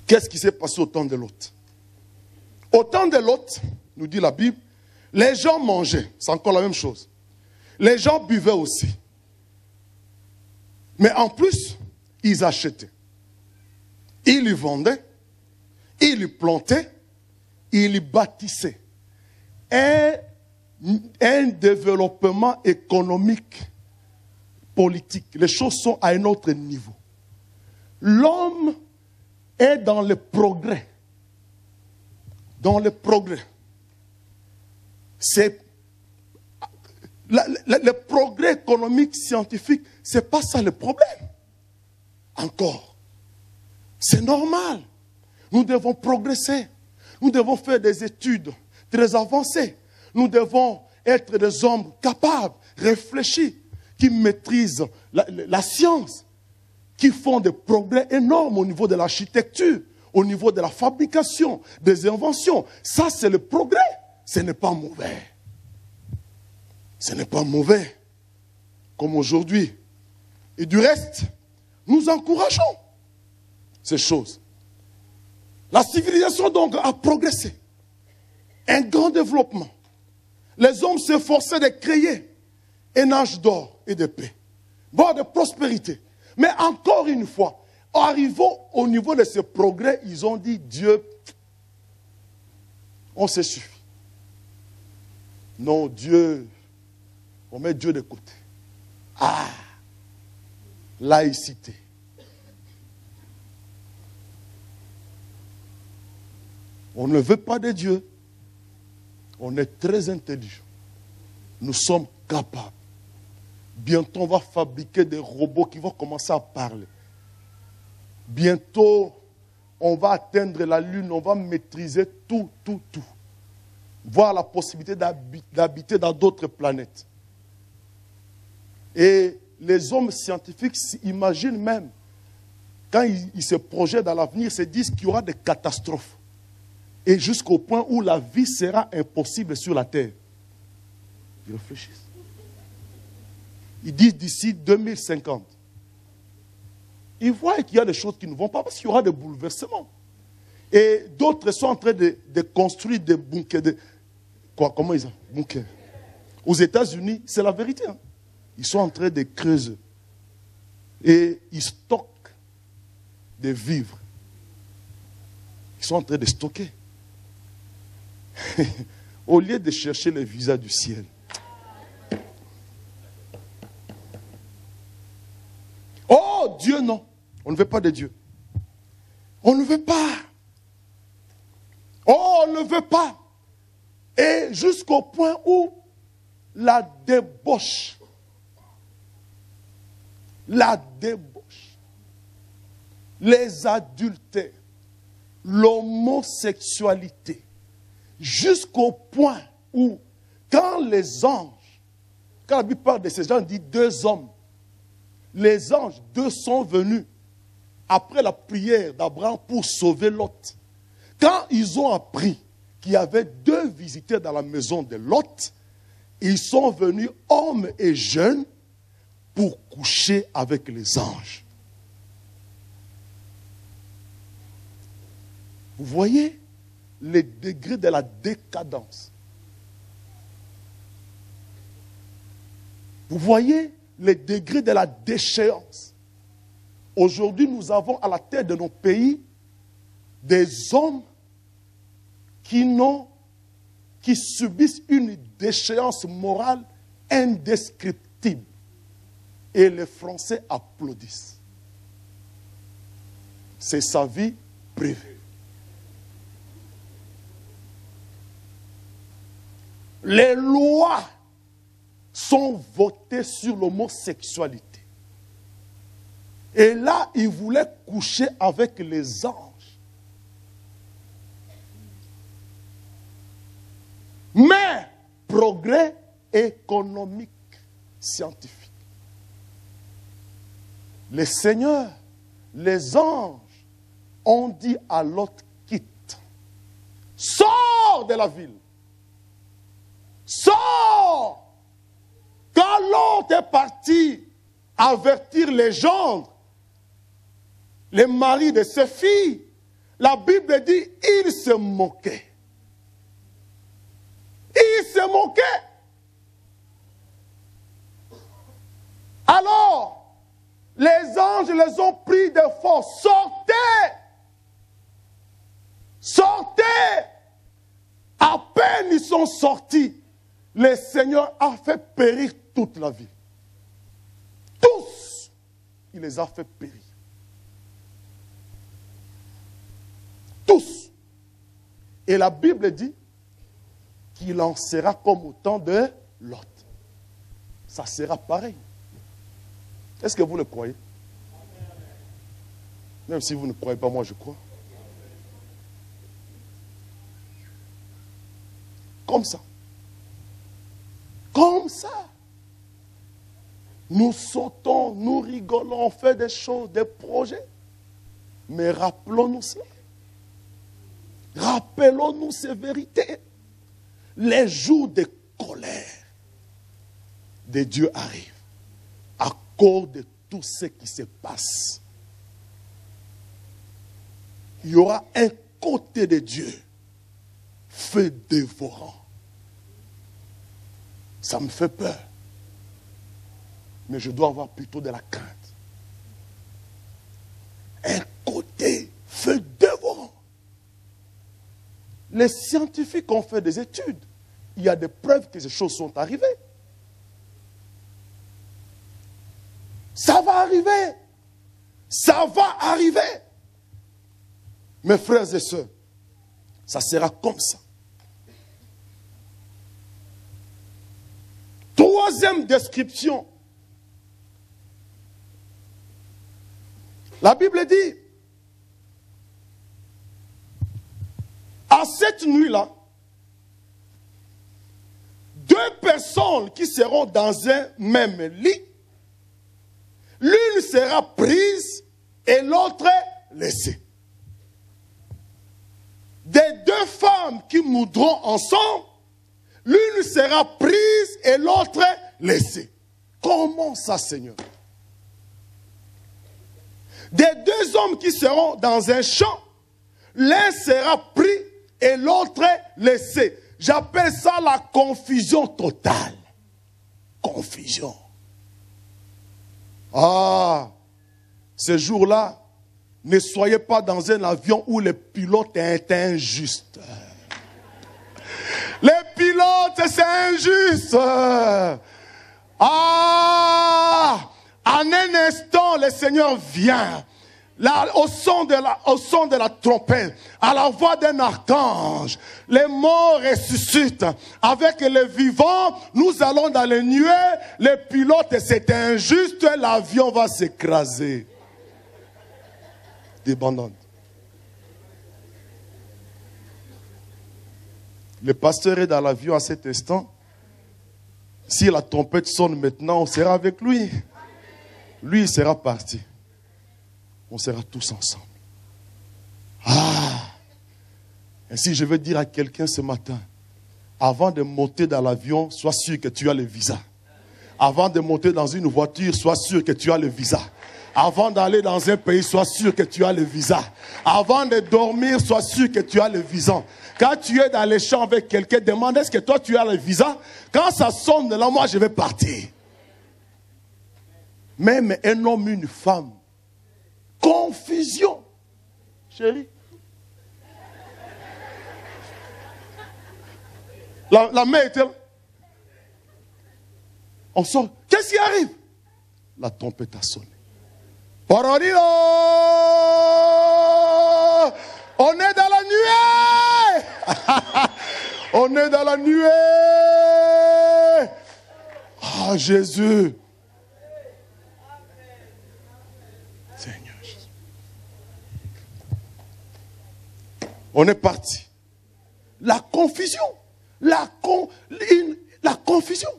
S2: Qu'est-ce qui s'est passé au temps de Lot? Au temps de Lot, nous dit la Bible, les gens mangeaient. C'est encore la même chose. Les gens buvaient aussi. Mais en plus, ils achetaient. Ils y vendaient. Ils y plantaient. Ils y bâtissaient. Un développement économique, politique. Les choses sont à un autre niveau. L'homme est dans le progrès. Dans le progrès. C'est le progrès économique, scientifique, c'est pas ça le problème. Encore. C'est normal. Nous devons progresser. Nous devons faire des études très avancées. Nous devons être des hommes capables, réfléchis, qui maîtrisent la science, qui font des progrès énormes au niveau de l'architecture, au niveau de la fabrication, des inventions. Ça, c'est le progrès. Ce n'est pas mauvais. Ce n'est pas mauvais, comme aujourd'hui. Et du reste, nous encourageons ces choses. La civilisation donc a progressé. Un grand développement. Les hommes s'efforçaient de créer un âge d'or et de paix, voire de prospérité. Mais encore une fois, arrivant au niveau de ce progrès, ils ont dit, Dieu, on se suffit. Non, Dieu, on met Dieu de côté. Ah, laïcité. On ne veut pas de Dieu. On est très intelligent. Nous sommes capables. Bientôt, on va fabriquer des robots qui vont commencer à parler. Bientôt, on va atteindre la Lune, on va maîtriser tout. Voir la possibilité d'habiter dans d'autres planètes. Et les hommes scientifiques s'imaginent même, quand ils se projettent dans l'avenir, se disent qu'il y aura des catastrophes. Et jusqu'au point où la vie sera impossible sur la terre. Ils réfléchissent. Ils disent d'ici 2050. Ils voient qu'il y a des choses qui ne vont pas parce qu'il y aura des bouleversements. Et d'autres sont en train de construire des bunkers. Comment ils appellent? Bunkers. Aux États-Unis, c'est la vérité. Hein. Ils sont en train de creuser. Et ils stockent des vivres. Ils sont en train de stocker. Au lieu de chercher les visas du ciel. Oh, Dieu, non. On ne veut pas de Dieu. On ne veut pas. Oh, on ne veut pas. Et jusqu'au point où la débauche la débauche, les adultères, l'homosexualité, jusqu'au point où, quand les anges, quand la Bible parle de ces gens, dit 2 hommes, les anges, 2 sont venus après la prière d'Abraham pour sauver Lot. Quand ils ont appris qu'il y avait 2 visiteurs dans la maison de Lot, ils sont venus, hommes et jeunes, pour coucher avec les anges. Vous voyez les degrés de la décadence. Vous voyez les degrés de la déchéance. Aujourd'hui, nous avons à la tête de nos pays des hommes qui subissent une déchéance morale indescriptible. Et les Français applaudissent. C'est sa vie privée. Les lois sont votées sur l'homosexualité. Et là, ils voulaient coucher avec les anges. Mais, progrès économique, scientifique. Les seigneurs, les anges ont dit à Lot, quitte. Sors de la ville. Sors. Quand Lot est parti avertir les gendres, les maris de ses filles, la Bible dit, il se moquait. Il se moquait. Alors, les anges les ont pris de force. Sortez! Sortez! À peine ils sont sortis, le Seigneur a fait périr toute la ville. Tous, il les a fait périr. Tous. Et la Bible dit qu'il en sera comme au temps de Lot. Ça sera pareil. Est-ce que vous le croyez? Même si vous ne croyez pas, moi je crois. Comme ça. Comme ça. Nous sautons, nous rigolons, on fait des choses, des projets. Mais rappelons-nous cela. Rappelons-nous ces vérités. Les jours de colère de Dieu arrivent à cause de tout ce qui se passe. Il y aura un côté de Dieu, feu dévorant. Ça me fait peur. Mais je dois avoir plutôt de la crainte. Un côté, feu dévorant. Les scientifiques ont fait des études. Il y a des preuves que ces choses sont arrivées. Ça va arriver. Ça va arriver. Mes frères et sœurs, ça sera comme ça. Troisième description. La Bible dit, à cette nuit-là, 2 personnes qui seront dans un même lit, l'une sera prise et l'autre laissée. Des 2 femmes qui moudront ensemble, l'une sera prise et l'autre laissée. Comment ça, Seigneur? Des 2 hommes qui seront dans un champ, l'un sera pris et l'autre laissé. J'appelle ça la confusion totale. Confusion. Ah, ce jour-là, ne soyez pas dans un avion où le pilote est injuste. Les pilotes, c'est injuste. Ah, en un instant, le Seigneur vient. au son de la trompette, à la voix d'un archange, les morts ressuscitent. Avec les vivants, nous allons dans les nuées. Les pilotes, c'est injuste, l'avion va s'écraser. Débandante. Le pasteur est dans l'avion à cet instant. Si la trompette sonne maintenant, on sera avec lui. Lui, il sera parti. On sera tous ensemble. Ainsi, je veux dire à quelqu'un ce matin, avant de monter dans l'avion, sois sûr que tu as le visa. Avant de monter dans une voiture, sois sûr que tu as le visa. Avant d'aller dans un pays, sois sûr que tu as le visa. Avant de dormir, sois sûr que tu as le visa. Quand tu es dans les champs avec quelqu'un, demande est-ce que toi tu as le visa. Quand ça sonne là, moi je vais partir. Même un homme, une femme. Confusion. Chérie. La main était là. On sort. Qu'est-ce qui arrive? La trompette a sonné. Pororilo! On est dans la nuée! On est dans la nuée! Ah, Jésus! Seigneur Jésus. On est parti. La confusion. La confusion.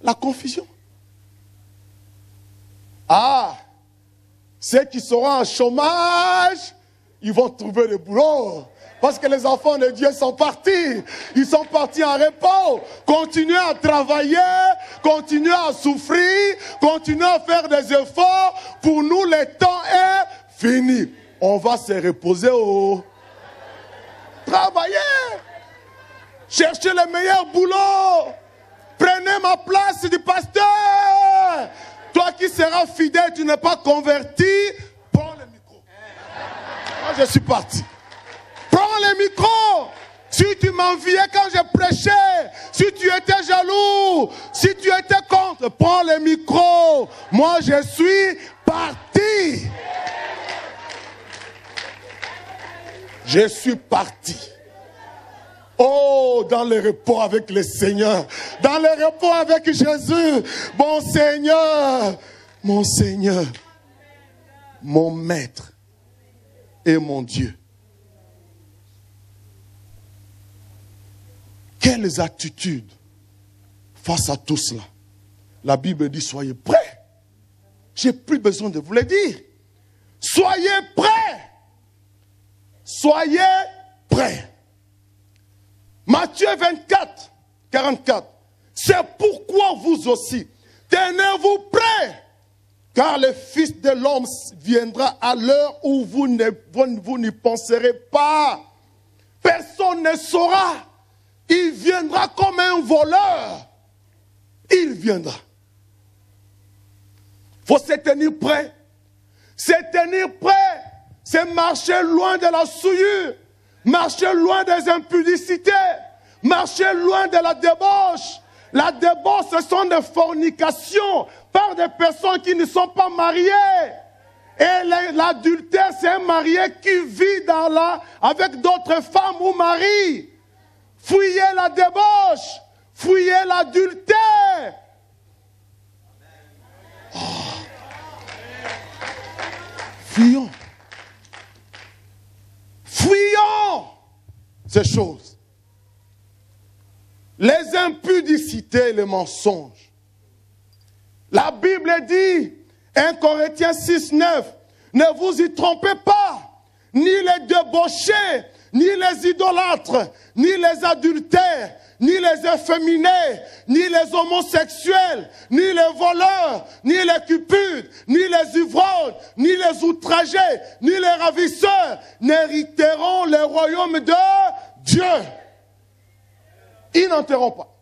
S2: La confusion. Ah, ceux qui seront en chômage, ils vont trouver le boulot. Parce que les enfants de Dieu sont partis. Ils sont partis en repos. Continuez à travailler, continuez à souffrir, continuez à faire des efforts. Pour nous, le temps est fini. On va se reposer au travailler. Cherchez le meilleur boulot. Prenez ma place du pasteur. Toi qui seras fidèle, tu n'es pas converti, prends le micro. Moi, je suis parti. Prends le micro. Si tu m'enviais quand je prêchais, si tu étais jaloux, si tu étais contre, prends le micro. Moi, je suis parti. Je suis parti. Oh, dans le repos avec le Seigneur. Dans le repos avec Jésus. Mon Seigneur. Mon Seigneur. Mon Maître. Et mon Dieu. Quelles attitudes face à tout cela? La Bible dit soyez prêts. J'ai plus besoin de vous le dire. Soyez prêts. Soyez prêts. Matthieu 24, 44. C'est pourquoi vous aussi, tenez-vous prêts, car le Fils de l'homme viendra à l'heure où vous n'y penserez pas. Personne ne saura. Il viendra comme un voleur. Il viendra. Il faut se tenir prêt. Se tenir prêt, c'est marcher loin de la souillure. Marchez loin des impudicités. Marchez loin de la débauche. La débauche, ce sont des fornications par des personnes qui ne sont pas mariées. Et l'adultère, c'est un marié qui vit avec d'autres femmes ou maris. Fuyez la débauche. Fuyez l'adultère. Oh. Fuyons. Fuyons ces choses. Les impudicités et les mensonges. La Bible dit, 1 Corinthiens 6, 9, ne vous y trompez pas, ni les débauchés, ni les idolâtres, ni les adultères, ni les efféminés, ni les homosexuels, ni les voleurs, ni les cupides, ni les ivrognes, ni les outragés, ni les ravisseurs n'hériteront le royaume de Dieu. Ils n'entreront pas.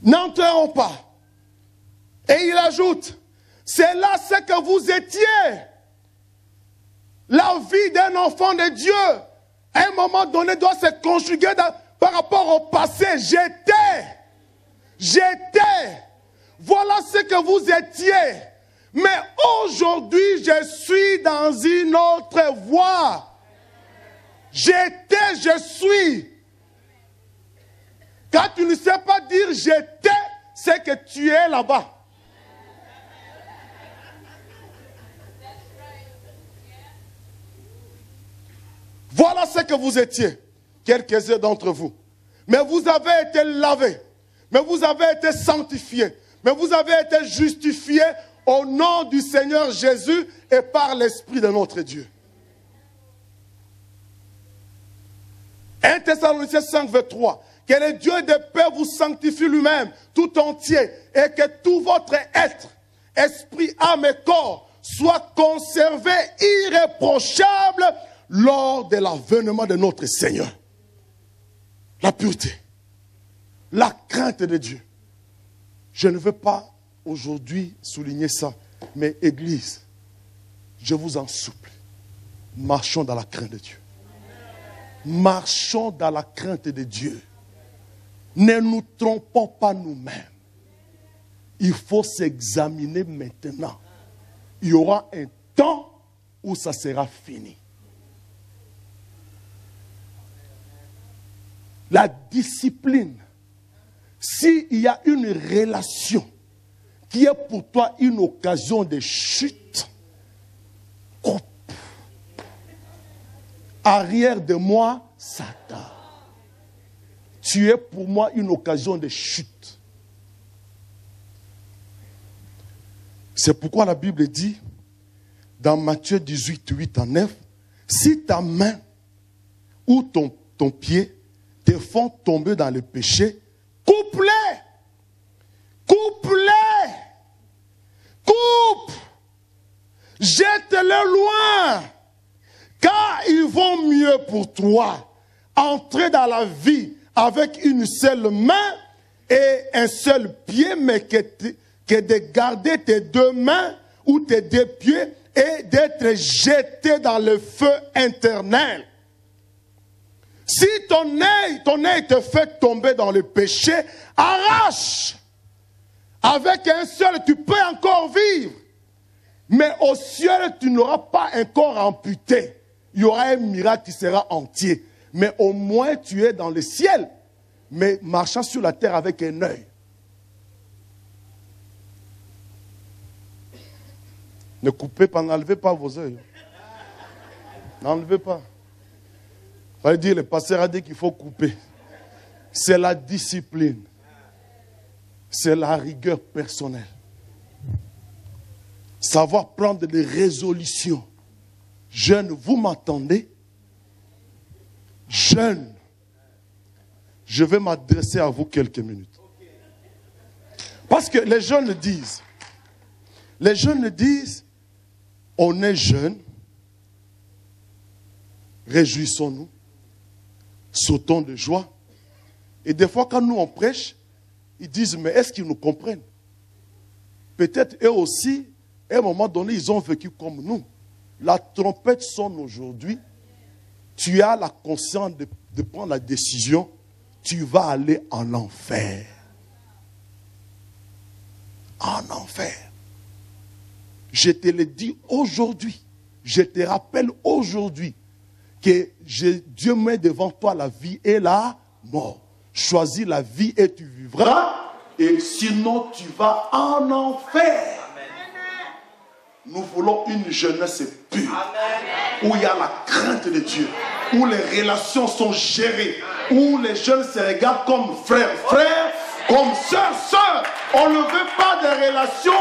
S2: N'entreront pas. Et il ajoute, c'est là ce que vous étiez. La vie d'un enfant de Dieu, à un moment donné, doit se conjuguer par rapport au passé. J'étais. voilà ce que vous étiez. Mais aujourd'hui, je suis dans une autre voie. J'étais, je suis. Quand tu ne sais pas dire j'étais, c'est que tu es là-bas. Voilà ce que vous étiez, quelques-uns d'entre vous. Mais vous avez été lavés, mais vous avez été sanctifiés, mais vous avez été justifiés au nom du Seigneur Jésus et par l'Esprit de notre Dieu. 1 Thessaloniciens 5, 23. Que le Dieu de paix vous sanctifie lui-même, tout entier, et que tout votre être, esprit, âme et corps, soit conservé irréprochable lors de l'avènement de notre Seigneur. La pureté, la crainte de Dieu. Je ne veux pas aujourd'hui souligner ça, mais Église, je vous en supplie, marchons dans la crainte de Dieu. Marchons dans la crainte de Dieu. Ne nous trompons pas nous-mêmes. Il faut s'examiner maintenant. Il y aura un temps où ça sera fini. La discipline, s'il y a une relation qui est pour toi une occasion de chute, coupe. Arrière de moi, Satan. Tu es pour moi une occasion de chute. C'est pourquoi la Bible dit, dans Matthieu 18, 8 à 9, si ta main ou ton pied te font tomber dans le péché, coupe-les. Coupe-les. Coupe. Jette-les loin. Car ils vont mieux pour toi entrer dans la vie avec une seule main et un seul pied, mais que de garder tes deux mains ou tes deux pieds et d'être jeté dans le feu éternel. Si ton œil te fait tomber dans le péché, arrache. Avec un seul, tu peux encore vivre. Mais au ciel, tu n'auras pas un corps amputé. Il y aura un miracle qui sera entier. Mais au moins, tu es dans le ciel. Mais marchant sur la terre avec un œil. Ne coupez pas, n'enlevez pas vos yeux. N'enlevez pas. Il fallait dire, le pasteur a dit qu'il faut couper. C'est la discipline. C'est la rigueur personnelle. Savoir prendre des résolutions. Jeunes, vous m'entendez? Jeunes, je vais m'adresser à vous quelques minutes. Parce que les jeunes disent, on est jeunes, réjouissons-nous, sautons de joie. Et des fois, quand nous on prêche, ils disent, mais est-ce qu'ils nous comprennent? Peut-être eux aussi, à un moment donné, ils ont vécu comme nous. La trompette sonne aujourd'hui. Tu as la conscience de prendre la décision. Tu vas aller en enfer. En enfer. Je te le dis aujourd'hui. Je te rappelle aujourd'hui que Dieu met devant toi la vie et la mort. Choisis la vie et tu vivras. Et sinon, tu vas en enfer. Nous voulons une jeunesse pure. Amen. Où il y a la crainte de Dieu. Où les relations sont gérées. Où les jeunes se regardent comme frères, frères, comme sœurs, sœurs. On ne veut pas de relations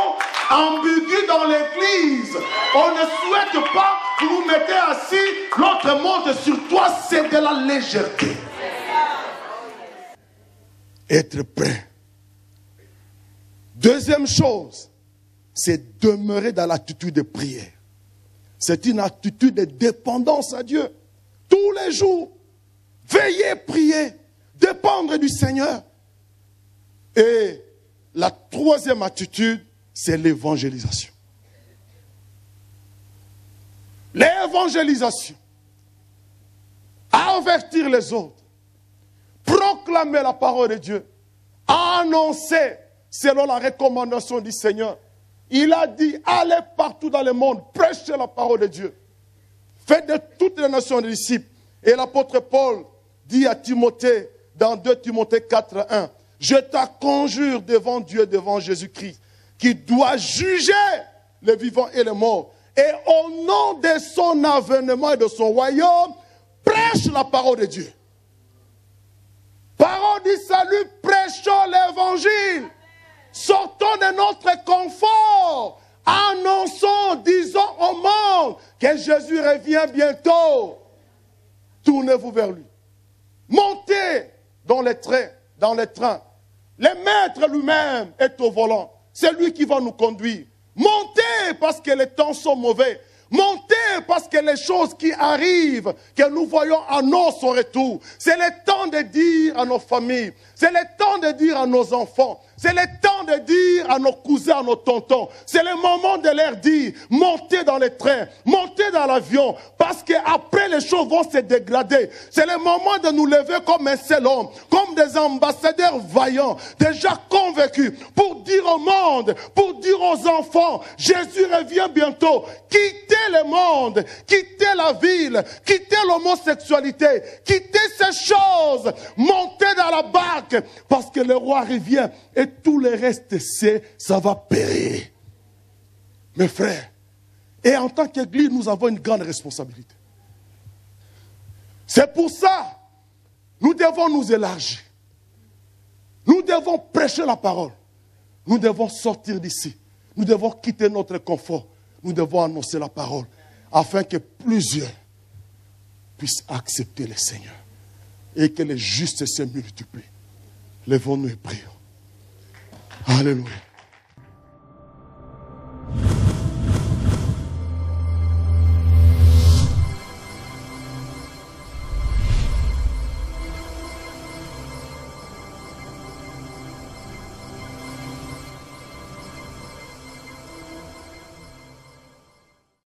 S2: ambiguës dans l'église. On ne souhaite pas que vous mettez assis, l'autre monte sur toi, c'est de la légèreté. Être prêt. Deuxième chose, c'est demeurer dans l'attitude de prière. C'est une attitude de dépendance à Dieu. Tous les jours, veillez, prier, dépendre du Seigneur. Et la troisième attitude, c'est l'évangélisation. L'évangélisation. Avertir les autres. Proclamer la parole de Dieu. Annoncer selon la recommandation du Seigneur. Il a dit, allez partout dans le monde, prêchez la parole de Dieu. Faites de toutes les nations des disciples. Et l'apôtre Paul dit à Timothée, dans 2 Timothée 4:1, je te conjure devant Dieu, devant Jésus-Christ, qui doit juger les vivants et les morts. Et au nom de son avènement et de son royaume, prêche la parole de Dieu. Parole du salut, prêchons l'évangile. Sortons de notre confort. Annonçons, disons au monde que Jésus revient bientôt. Tournez-vous vers lui. Montez dans les trains. Le maître lui-même est au volant. C'est lui qui va nous conduire. Montez parce que les temps sont mauvais. Montez parce que les choses qui arrivent, que nous voyons annoncer son retour. C'est le temps de dire à nos familles. C'est le temps de dire à nos enfants. C'est le temps de dire à nos cousins, à nos tontons. C'est le moment de leur dire, montez dans les trains, montez dans l'avion, parce qu'après les choses vont se dégrader. C'est le moment de nous lever comme un seul homme, comme des ambassadeurs vaillants, déjà convaincus, pour dire au monde, pour dire aux enfants, Jésus revient bientôt. Quittez le monde, quittez la ville, quittez l'homosexualité, quittez ces choses, montez dans la barque, parce que le roi revient et tout le reste, ça va périr. Mes frères, et en tant qu'Église, nous avons une grande responsabilité. C'est pour ça, nous devons nous élargir. Nous devons prêcher la parole. Nous devons sortir d'ici. Nous devons quitter notre confort. Nous devons annoncer la parole, afin que plusieurs puissent accepter le Seigneur et que les justes se multiplient. Lèvons-nous et prions. Alléluia.